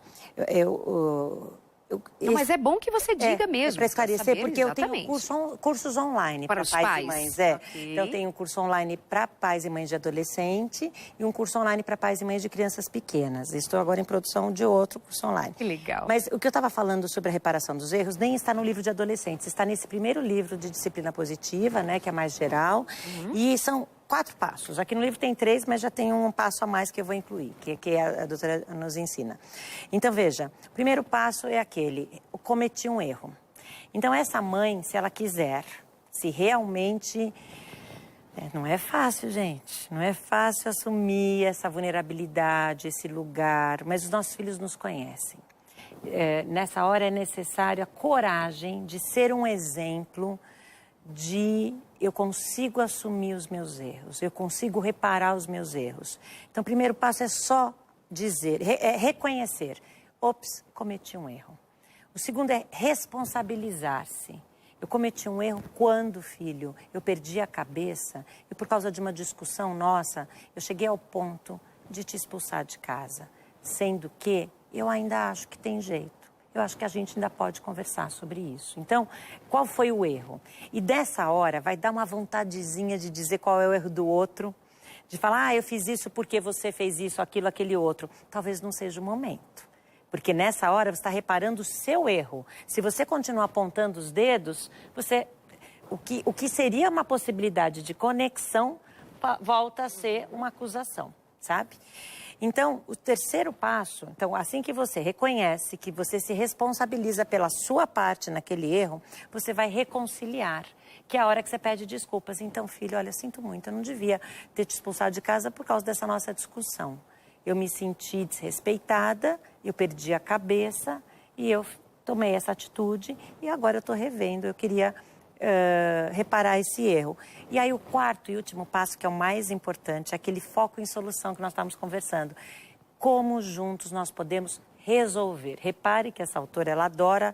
Speaker 1: Mas é bom que você diga mesmo.
Speaker 2: Para esclarecer, porque
Speaker 1: exatamente.
Speaker 2: eu tenho cursos online
Speaker 1: para
Speaker 2: os pais e mães. Okay.
Speaker 1: Então,
Speaker 2: eu tenho um curso online para pais e mães de adolescente e um curso online para pais e mães de crianças pequenas. Estou agora em produção de outro curso online.
Speaker 1: Que legal.
Speaker 2: Mas o que eu estava falando sobre a reparação dos erros nem está no livro de adolescentes. Está nesse primeiro livro de disciplina positiva, né, que é mais geral. E são 4 passos. Aqui no livro tem 3, mas já tem um passo a mais que eu vou incluir, que a doutora nos ensina. Então, veja, o primeiro passo é aquele: eu cometi um erro. Então, essa mãe, se ela quiser, se realmente... não é fácil, gente. Não é fácil assumir essa vulnerabilidade, esse lugar, mas os nossos filhos nos conhecem. Nessa hora é necessário a coragem de ser um exemplo de eu consigo assumir os meus erros, eu consigo reparar os meus erros. Então, o primeiro passo é só dizer, reconhecer. Ops, cometi um erro. O segundo é responsabilizar-se. Eu cometi um erro quando, filho, eu perdi a cabeça e por causa de uma discussão nossa, eu cheguei ao ponto de te expulsar de casa. Sendo que eu ainda acho que tem jeito. Eu acho que a gente ainda pode conversar sobre isso. Então, qual foi o erro? E dessa hora vai dar uma vontadezinha de dizer qual é o erro do outro, de falar, eu fiz isso porque você fez isso, aquilo, aquele outro. Talvez não seja o momento. Porque nessa hora você está reparando o seu erro. Se você continuar apontando os dedos, o que seria uma possibilidade de conexão volta a ser uma acusação, sabe? Então, o terceiro passo, então, assim que você reconhece que você se responsabiliza pela sua parte naquele erro, você vai reconciliar, que é a hora que você pede desculpas. Então, filho, olha, sinto muito, eu não devia ter te expulsado de casa por causa dessa nossa discussão. Eu me senti desrespeitada, eu perdi a cabeça e eu tomei essa atitude e agora eu estou revendo, eu queria reparar esse erro. E aí o quarto e último passo, que é o mais importante, é aquele foco em solução que nós estávamos conversando. Como juntos nós podemos resolver. Repare que essa autora, ela adora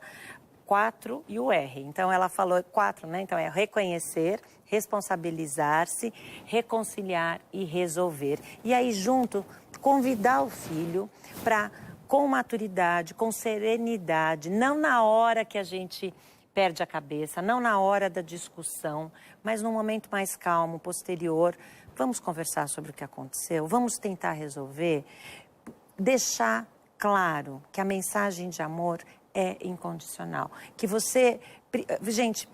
Speaker 2: 4 e o R. Então ela falou 4, né? Então é reconhecer, responsabilizar-se, reconciliar e resolver. E aí junto, convidar o filho para, com maturidade, com serenidade, não na hora que a gente perde a cabeça, não na hora da discussão, mas num momento mais calmo, posterior. Vamos conversar sobre o que aconteceu, vamos tentar resolver, deixar claro que a mensagem de amor é incondicional. Que você... Gente,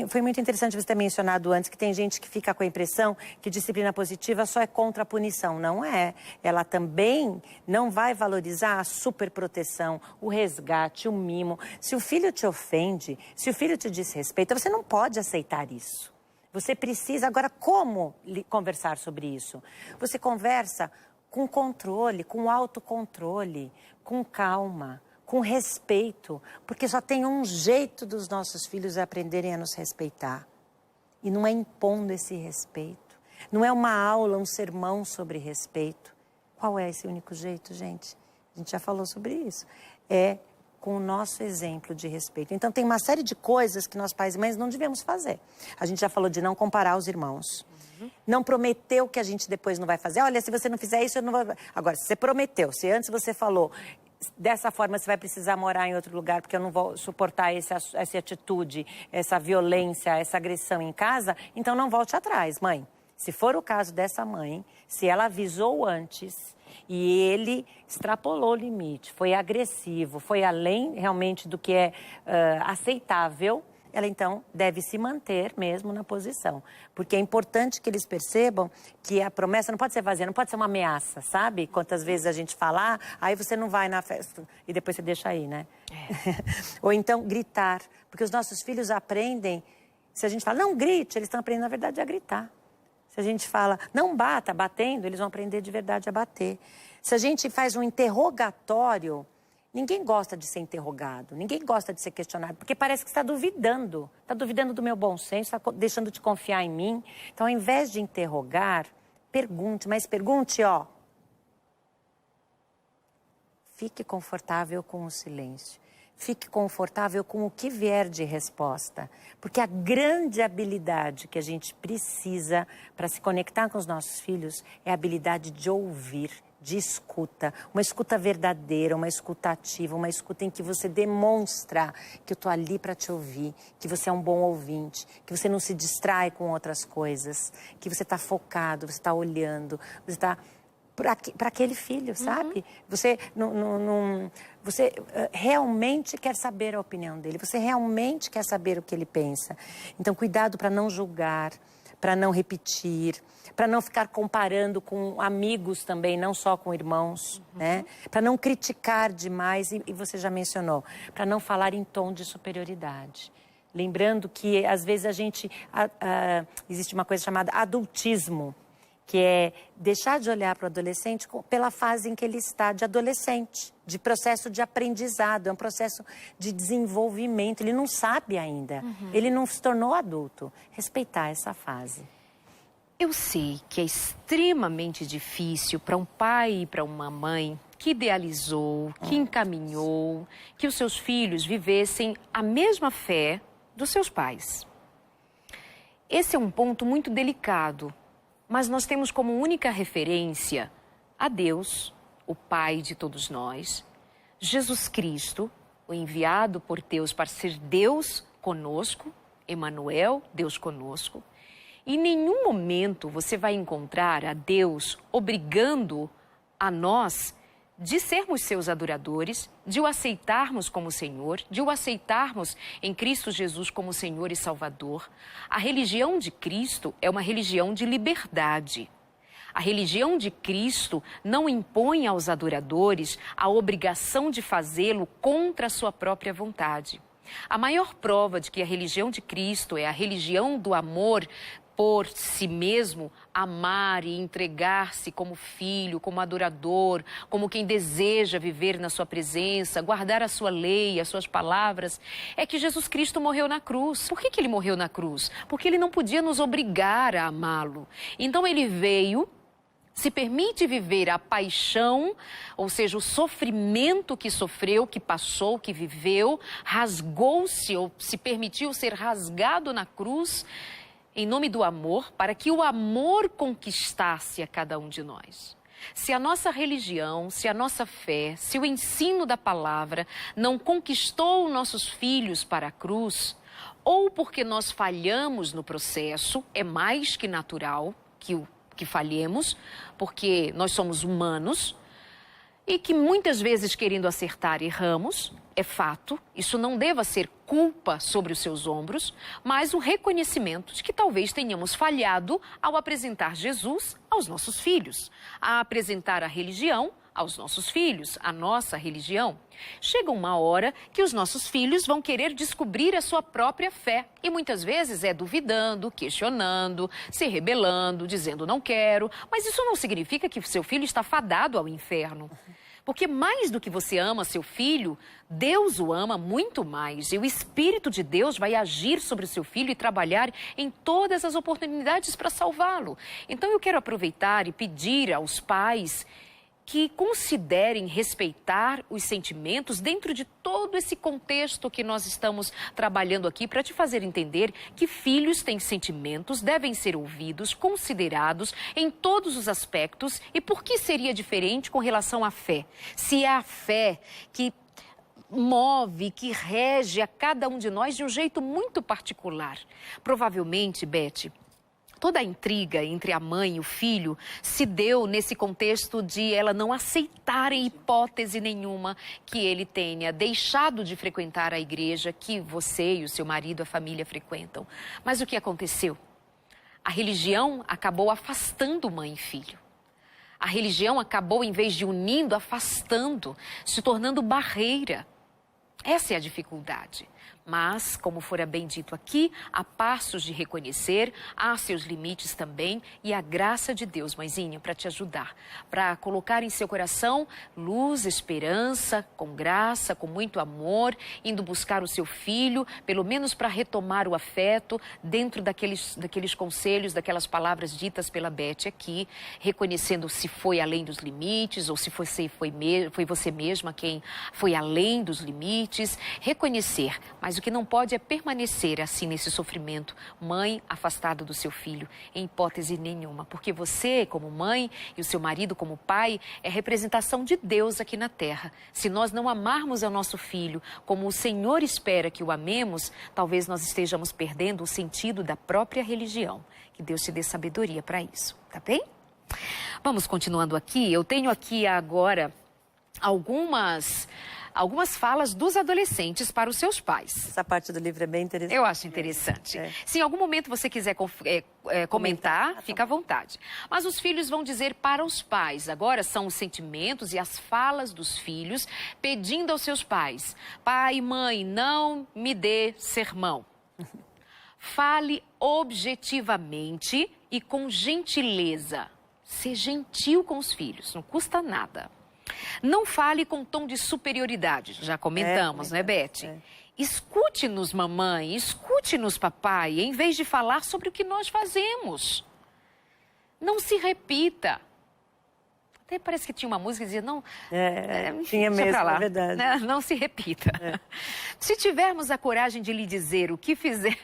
Speaker 2: foi muito interessante você ter mencionado antes que tem gente que fica com a impressão que disciplina positiva só é contra a punição. Não é. Ela também não vai valorizar a superproteção, o resgate, o mimo. Se o filho te ofende, se o filho te desrespeita, você não pode aceitar isso. Você precisa... Agora, como conversar sobre isso? Você conversa com controle, com autocontrole, com calma, com respeito, porque só tem um jeito dos nossos filhos aprenderem a nos respeitar. E não é impondo esse respeito. Não é uma aula, um sermão sobre respeito. Qual é esse único jeito, gente? A gente já falou sobre isso. É com o nosso exemplo de respeito. Então, tem uma série de coisas que nós pais e mães não devemos fazer. A gente já falou de não comparar os irmãos. Não prometeu que a gente depois não vai fazer. Olha, se você não fizer isso, eu não vou... Agora, se você prometeu, se antes você falou... Dessa forma, você vai precisar morar em outro lugar, porque eu não vou suportar essa atitude, essa violência, essa agressão em casa, então não volte atrás, mãe. Se for o caso dessa mãe, se ela avisou antes e ele extrapolou o limite, foi agressivo, foi além realmente do que é aceitável, ela então deve se manter mesmo na posição. Porque é importante que eles percebam que a promessa não pode ser vazia, não pode ser uma ameaça, sabe? Quantas vezes a gente fala, aí você não vai na festa e depois você deixa aí, né? Ou então gritar, porque os nossos filhos aprendem, se a gente fala, não grite, eles estão aprendendo na verdade a gritar. Se a gente fala, não bata, batendo, eles vão aprender de verdade a bater. Se a gente faz um interrogatório, ninguém gosta de ser interrogado, ninguém gosta de ser questionado, porque parece que está duvidando do meu bom senso, está deixando de confiar em mim. Então, ao invés de interrogar, pergunte, mas pergunte, ó. Fique confortável com o silêncio. Fique confortável com o que vier de resposta. Porque a grande habilidade que a gente precisa para se conectar com os nossos filhos é a habilidade de ouvir, de escuta. Uma escuta verdadeira, uma escuta ativa, uma escuta em que você demonstra que eu estou ali para te ouvir, que você é um bom ouvinte, que você não se distrai com outras coisas, que você está focado, você está olhando, você está... para aquele filho, sabe? Você você realmente quer saber a opinião dele, você realmente quer saber o que ele pensa. Então, cuidado para não julgar, para não repetir, para não ficar comparando com amigos também, não só com irmãos, né? Para não criticar demais, e você já mencionou, para não falar em tom de superioridade. Lembrando que, às vezes, existe uma coisa chamada adultismo, que é deixar de olhar para o adolescente pela fase em que ele está de adolescente, de processo de aprendizado, é um processo de desenvolvimento, ele não sabe ainda, ele não se tornou adulto. Respeitar essa fase.
Speaker 1: Eu sei que é extremamente difícil para um pai e para uma mãe que idealizou, que encaminhou, que os seus filhos vivessem a mesma fé dos seus pais. Esse é um ponto muito delicado. Mas nós temos como única referência a Deus, o Pai de todos nós, Jesus Cristo, o enviado por Deus para ser Deus conosco, Emanuel, Deus conosco. E em nenhum momento você vai encontrar a Deus obrigando a nós de sermos seus adoradores, de o aceitarmos como Senhor, de o aceitarmos em Cristo Jesus como Senhor e Salvador. A religião de Cristo é uma religião de liberdade. A religião de Cristo não impõe aos adoradores a obrigação de fazê-lo contra a sua própria vontade. A maior prova de que a religião de Cristo é a religião do amor por si mesmo, amar e entregar-se como filho, como adorador, como quem deseja viver na sua presença, guardar a sua lei, as suas palavras, é que Jesus Cristo morreu na cruz. Por que ele morreu na cruz? Porque ele não podia nos obrigar a amá-lo. Então ele veio, se permite viver a paixão, ou seja, o sofrimento que sofreu, que passou, que viveu, rasgou-se ou se permitiu ser rasgado na cruz, em nome do amor, para que o amor conquistasse a cada um de nós. Se a nossa religião, se a nossa fé, se o ensino da palavra não conquistou nossos filhos para a cruz, ou porque nós falhamos no processo, é mais que natural que falhemos, porque nós somos humanos, e que muitas vezes, querendo acertar, erramos, é fato. Isso não deva ser culpa sobre os seus ombros, mas um reconhecimento de que talvez tenhamos falhado ao apresentar Jesus aos nossos filhos, a apresentar a religião aos nossos filhos, a nossa religião. Chega uma hora que os nossos filhos vão querer descobrir a sua própria fé. E muitas vezes é duvidando, questionando, se rebelando, dizendo não quero. Mas isso não significa que o seu filho está fadado ao inferno. Porque mais do que você ama seu filho, Deus o ama muito mais. E o Espírito de Deus vai agir sobre o seu filho e trabalhar em todas as oportunidades para salvá-lo. Então eu quero aproveitar e pedir aos pais que considerem respeitar os sentimentos dentro de todo esse contexto que nós estamos trabalhando aqui para te fazer entender que filhos têm sentimentos, devem ser ouvidos, considerados em todos os aspectos. E por que seria diferente com relação à fé? Se é a fé que move, que rege a cada um de nós de um jeito muito particular. Provavelmente, Beth, toda a intriga entre a mãe e o filho se deu nesse contexto de ela não aceitar em hipótese nenhuma que ele tenha deixado de frequentar a igreja que você e o seu marido, a família, frequentam. Mas o que aconteceu? A religião acabou afastando mãe e filho. A religião acabou, em vez de unindo, afastando, se tornando barreira. Essa é a dificuldade. Mas, como fora bem dito aqui, há passos de reconhecer, há seus limites também e a graça de Deus, mãezinha, para te ajudar, para colocar em seu coração luz, esperança, com graça, com muito amor, indo buscar o seu filho, pelo menos para retomar o afeto dentro daqueles conselhos, daquelas palavras ditas pela Beth aqui, reconhecendo se foi além dos limites ou se foi você mesma quem foi além dos limites, reconhecer. Mas o que não pode é permanecer assim nesse sofrimento, mãe afastada do seu filho, em hipótese nenhuma. Porque você, como mãe, e o seu marido, como pai, é representação de Deus aqui na terra. Se nós não amarmos ao nosso filho como o Senhor espera que o amemos, talvez nós estejamos perdendo o sentido da própria religião. Que Deus te dê sabedoria para isso, tá bem? Vamos continuando aqui. Eu tenho aqui agora algumas falas dos adolescentes para os seus pais.
Speaker 2: Essa parte do livro é bem interessante.
Speaker 1: Eu acho interessante. Se em algum momento você quiser comentar, fica à vontade. Mas os filhos vão dizer para os pais. Agora são os sentimentos e as falas dos filhos pedindo aos seus pais. Pai e mãe, não me dê sermão. Fale objetivamente e com gentileza. Ser gentil com os filhos, não custa nada. Não fale com tom de superioridade, já comentamos, né, Beth? Escute-nos, mamãe, escute-nos, papai, em vez de falar sobre o que nós fazemos. Não se repita. Até parece que tinha uma música que dizia, não...
Speaker 2: tinha mesmo, é verdade.
Speaker 1: Não se repita. Se tivermos a coragem de lhe dizer o que fizer...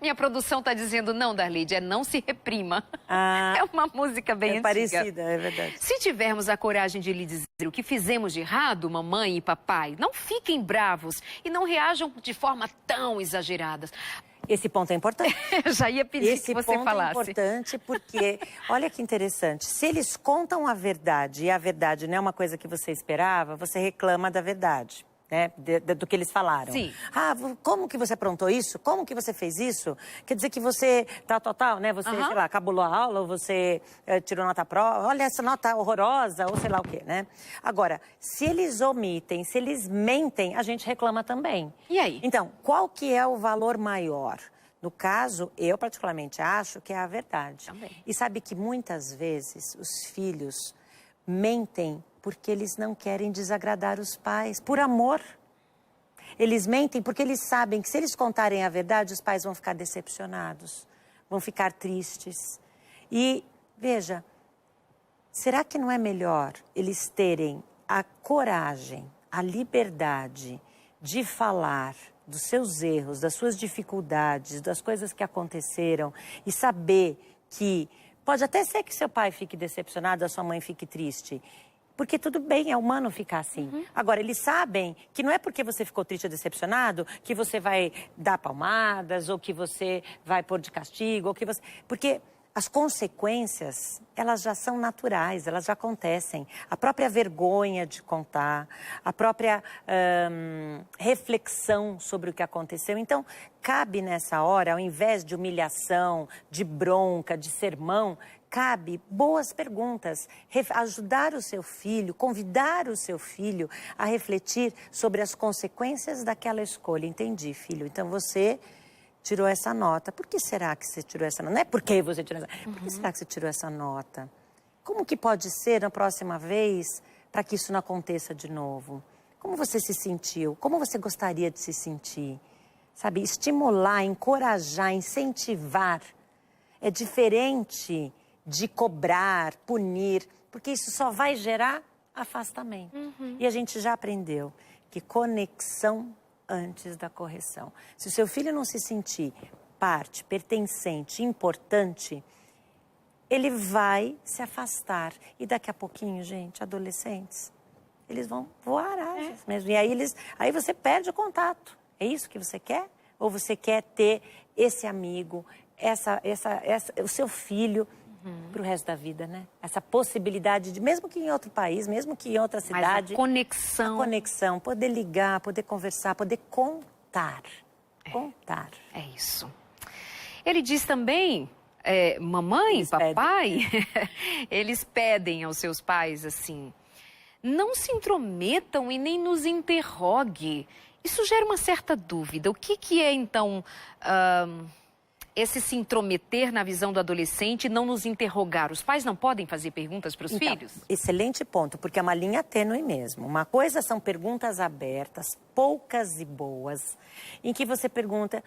Speaker 1: Minha produção está dizendo, não, Darlide, não se reprima. É uma música bem antiga. É
Speaker 2: parecida, é verdade.
Speaker 1: Se tivermos a coragem de lhe dizer o que fizemos de errado, mamãe e papai, não fiquem bravos e não reajam de forma tão exagerada.
Speaker 2: Esse ponto é importante.
Speaker 1: Eu já ia pedir que você falasse.
Speaker 2: Esse ponto é importante porque, olha que interessante, se eles contam a verdade e a verdade não é uma coisa que você esperava, você reclama da verdade. Né, do que eles falaram.
Speaker 1: Sim.
Speaker 2: Ah, como que você aprontou isso? Como que você fez isso? Quer dizer que você, tal, né? Você, sei lá, cabulou a aula, ou você tirou nota prova, olha essa nota horrorosa, ou sei lá o quê, né? Agora, se eles omitem, se eles mentem, a gente reclama também.
Speaker 1: E aí?
Speaker 2: Então, qual que é o valor maior? No caso, eu particularmente acho que é a verdade.
Speaker 1: Também.
Speaker 2: E sabe que muitas vezes os filhos mentem porque eles não querem desagradar os pais, por amor. Eles mentem porque eles sabem que se eles contarem a verdade, os pais vão ficar decepcionados, vão ficar tristes. E, veja, será que não é melhor eles terem a coragem, a liberdade de falar dos seus erros, das suas dificuldades, das coisas que aconteceram e saber que pode até ser que seu pai fique decepcionado, a sua mãe fique triste. Porque tudo bem, é humano ficar assim. Agora, eles sabem que não é porque você ficou triste ou decepcionado que você vai dar palmadas ou que você vai pôr de castigo. Ou que você... Porque as consequências, elas já são naturais, elas já acontecem. A própria vergonha de contar, a própria reflexão sobre o que aconteceu. Então, cabe nessa hora, ao invés de humilhação, de bronca, de sermão, cabe boas perguntas, ajudar o seu filho, convidar o seu filho a refletir sobre as consequências daquela escolha. Entendi, filho. Então, você tirou essa nota. Por que será que você tirou essa nota? Não é porque você tirou essa nota. Por que será que você tirou essa nota? Como que pode ser na próxima vez para que isso não aconteça de novo? Como você se sentiu? Como você gostaria de se sentir? Sabe, estimular, encorajar, incentivar é diferente de cobrar, punir, porque isso só vai gerar afastamento. E a gente já aprendeu que conexão antes da correção. Se o seu filho não se sentir parte, pertencente, importante, ele vai se afastar. E daqui a pouquinho, gente, adolescentes, eles vão voar asas mesmo. E aí você perde o contato. É isso que você quer? Ou você quer ter esse amigo, o seu filho para o resto da vida, né? Essa possibilidade de, mesmo que em outro país, mesmo que em outra cidade...
Speaker 1: Mas a
Speaker 2: conexão, poder ligar, poder conversar, poder contar. Contar.
Speaker 1: É isso. Ele diz também, mamãe, papai, eles pedem aos seus pais assim, não se intrometam e nem nos interrogue. Isso gera uma certa dúvida. O que é, então... esse se intrometer na visão do adolescente e não nos interrogar. Os pais não podem fazer perguntas para os filhos?
Speaker 2: Excelente ponto, porque é uma linha tênue mesmo. Uma coisa são perguntas abertas, poucas e boas, em que você pergunta,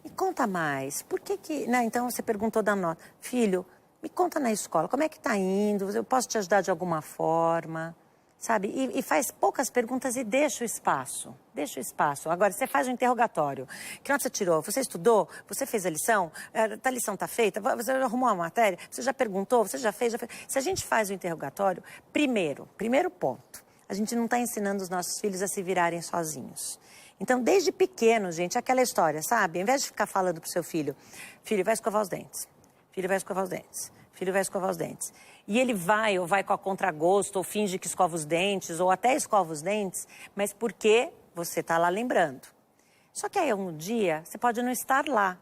Speaker 2: me conta mais, por que... Né? Então você perguntou da nota. Filho, me conta na escola, como é que está indo? Eu posso te ajudar de alguma forma? Sabe? E faz poucas perguntas e deixa o espaço. Deixa o espaço. Agora, você faz um interrogatório. Que nota você tirou? Você estudou? Você fez a lição? A lição está feita? Você arrumou a matéria? Você já perguntou? Você já fez? Se a gente faz o interrogatório, primeiro ponto, a gente não está ensinando os nossos filhos a se virarem sozinhos. Então, desde pequeno, gente, aquela história, sabe? Ao invés de ficar falando para o seu filho, filho, vai escovar os dentes. Filho, vai escovar os dentes. Filho, vai escovar os dentes. E ele vai, ou vai com a contragosto, ou finge que escova os dentes, ou até escova os dentes, mas porque você está lá lembrando. Só que aí um dia, você pode não estar lá.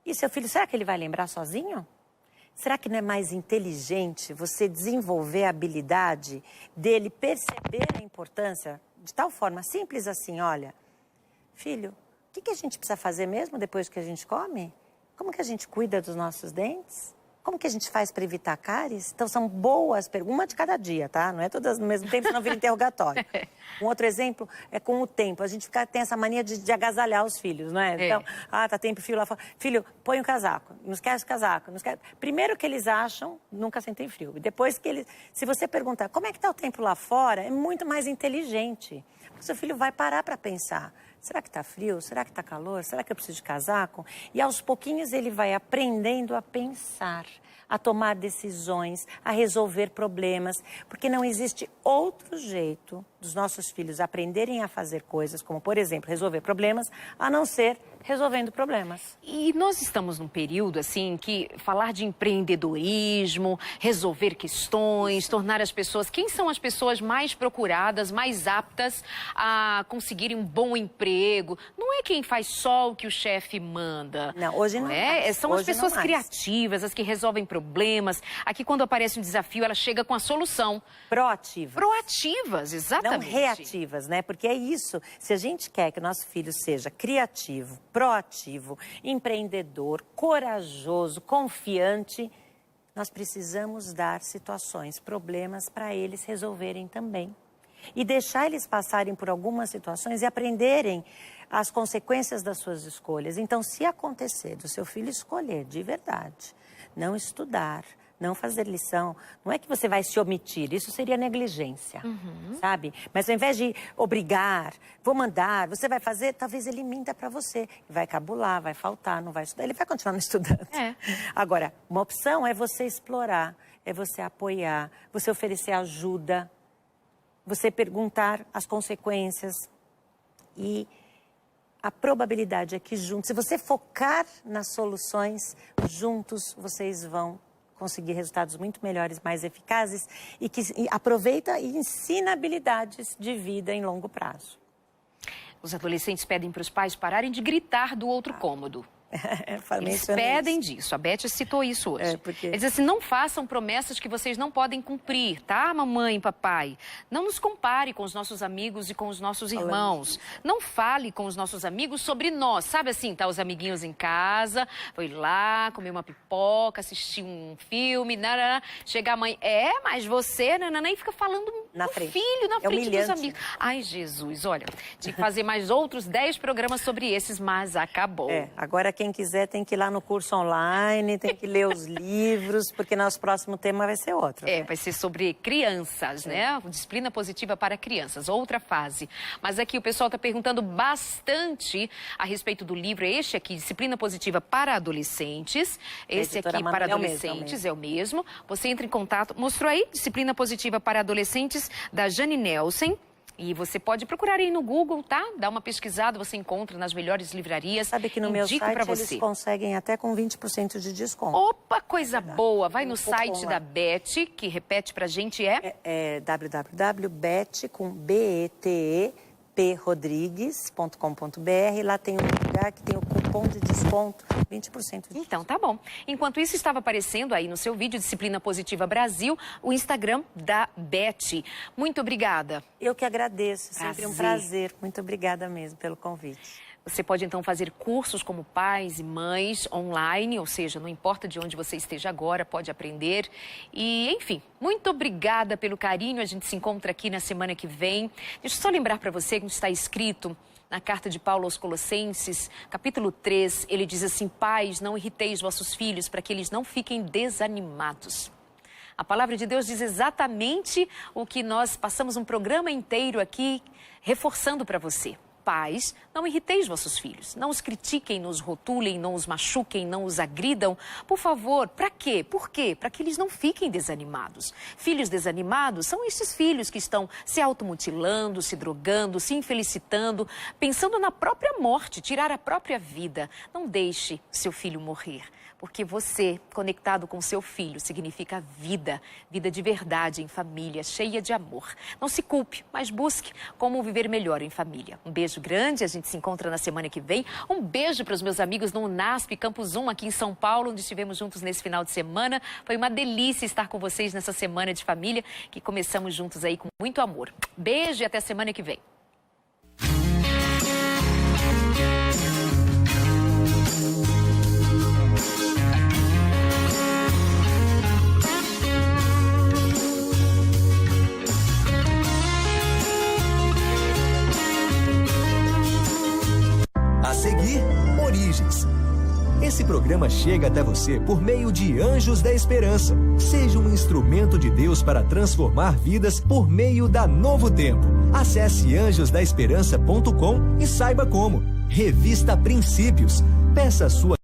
Speaker 2: E seu filho, será que ele vai lembrar sozinho? Será que não é mais inteligente você desenvolver a habilidade dele perceber a importância de tal forma simples assim, olha, filho, o que a gente precisa fazer mesmo depois que a gente come? Como que a gente cuida dos nossos dentes? Como que a gente faz para evitar cáries? Então, são boas perguntas, uma de cada dia, tá? Não é todas no mesmo tempo, senão vira interrogatório. Um outro exemplo é com o tempo. A gente tem essa mania de agasalhar os filhos, não é? Então, tá tempo, filho lá fora. Filho, põe um casaco. Não esquece o casaco. Não esquece... Primeiro que eles acham, nunca sentem frio. E depois que eles... Se você perguntar, como é que tá o tempo lá fora? É muito mais inteligente. O seu filho vai parar para pensar. Será que está frio? Será que está calor? Será que eu preciso de casaco? E aos pouquinhos ele vai aprendendo a pensar, a tomar decisões, a resolver problemas, porque não existe outro jeito dos nossos filhos aprenderem a fazer coisas, como, por exemplo, resolver problemas, a não ser resolvendo problemas.
Speaker 1: E nós estamos num período, assim, que falar de empreendedorismo, resolver questões, tornar as pessoas... Quem são as pessoas mais procuradas, mais aptas a conseguirem um bom emprego? Não é quem faz só o que o chefe manda.
Speaker 2: Não, hoje não
Speaker 1: é. São as
Speaker 2: hoje
Speaker 1: pessoas
Speaker 2: não mais.
Speaker 1: criativas, as que resolvem problemas. Aqui, quando aparece um desafio, ela chega com a solução.
Speaker 2: Proativas.
Speaker 1: Proativas, exatamente.
Speaker 2: Não reativas, né? Porque é isso. Se a gente quer que o nosso filho seja criativo, proativo, empreendedor, corajoso, confiante, nós precisamos dar situações, problemas para eles resolverem também. E deixar eles passarem por algumas situações e aprenderem as consequências das suas escolhas. Então, se acontecer do seu filho escolher de verdade, não estudar, não fazer lição, não é que você vai se omitir, isso seria negligência, sabe? Mas ao invés de obrigar, vou mandar, você vai fazer, talvez ele minta para você. Vai cabular, vai faltar, não vai estudar, ele vai continuar não estudando. Agora, uma opção é você explorar, é você apoiar, você oferecer ajuda, você perguntar as consequências e a probabilidade é que juntos, se você focar nas soluções, juntos vocês vão conseguir resultados muito melhores, mais eficazes e que aproveita e ensina habilidades de vida em longo prazo.
Speaker 1: Os adolescentes pedem para os pais pararem de gritar do outro cômodo. Eles pedem disso. A Beth citou isso hoje. Eles dizem assim, não façam promessas que vocês não podem cumprir, tá, mamãe e papai? Não nos compare com os nossos amigos e com os nossos irmãos. Não fale com os nossos amigos sobre nós. Sabe assim, tá os amiguinhos em casa, foi lá, comer uma pipoca, assistir um filme, chega a mãe, mas você, nem fica falando
Speaker 2: na frente.
Speaker 1: Filho, na frente dos amigos. Ai, Jesus, olha, tinha que fazer mais outros 10 programas sobre esses, mas acabou.
Speaker 2: Agora quem quiser tem que ir lá no curso online, tem que ler os livros, porque nosso próximo tema vai ser outro.
Speaker 1: Vai ser sobre crianças, né? Disciplina positiva para crianças, outra fase. Mas aqui o pessoal está perguntando bastante a respeito do livro, este aqui, Disciplina Positiva para Adolescentes. Esse aqui para adolescentes é o mesmo. Você entra em contato, mostrou aí, Disciplina Positiva para Adolescentes, da Jane Nelson. E você pode procurar aí no Google, tá? Dá uma pesquisada, você encontra nas melhores livrarias.
Speaker 2: Sabe que no meu site eles conseguem até com 20% de desconto.
Speaker 1: Opa, coisa boa! Vai no site da Beth, que repete pra gente
Speaker 2: é www.bet, com beteprodrigues.com.br. Lá tem um lugar que tem o cupom de desconto, 20% de
Speaker 1: Então, tá bom. Enquanto isso, estava aparecendo aí no seu vídeo Disciplina Positiva Brasil, o Instagram da Beth. Muito obrigada.
Speaker 2: Eu que agradeço, sempre um prazer. Muito obrigada mesmo pelo convite.
Speaker 1: Você pode, então, fazer cursos como pais e mães online, ou seja, não importa de onde você esteja agora, pode aprender. E, enfim, muito obrigada pelo carinho. A gente se encontra aqui na semana que vem. Deixa eu só lembrar para você que está escrito na carta de Paulo aos Colossenses, capítulo 3, ele diz assim, pais, não irriteis vossos filhos para que eles não fiquem desanimados. A palavra de Deus diz exatamente o que nós passamos um programa inteiro aqui reforçando para você. Pais, não irriteis vossos filhos, não os critiquem, não os rotulem, não os machuquem, não os agridam. Por favor, para quê? Por quê? Para que eles não fiquem desanimados. Filhos desanimados são esses filhos que estão se automutilando, se drogando, se infelicitando, pensando na própria morte, tirar a própria vida. Não deixe seu filho morrer. Porque você, conectado com seu filho, significa vida. Vida de verdade, em família, cheia de amor. Não se culpe, mas busque como viver melhor em família. Um beijo grande, a gente se encontra na semana que vem. Um beijo para os meus amigos no UNASP Campus 1, aqui em São Paulo, onde estivemos juntos nesse final de semana. Foi uma delícia estar com vocês nessa semana de família, que começamos juntos aí com muito amor. Beijo e até semana que vem.
Speaker 3: A seguir, Origens. Esse programa chega até você por meio de Anjos da Esperança. Seja um instrumento de Deus para transformar vidas por meio da Novo Tempo. Acesse anjosdaesperança.com e saiba como. Revista Princípios. Peça a sua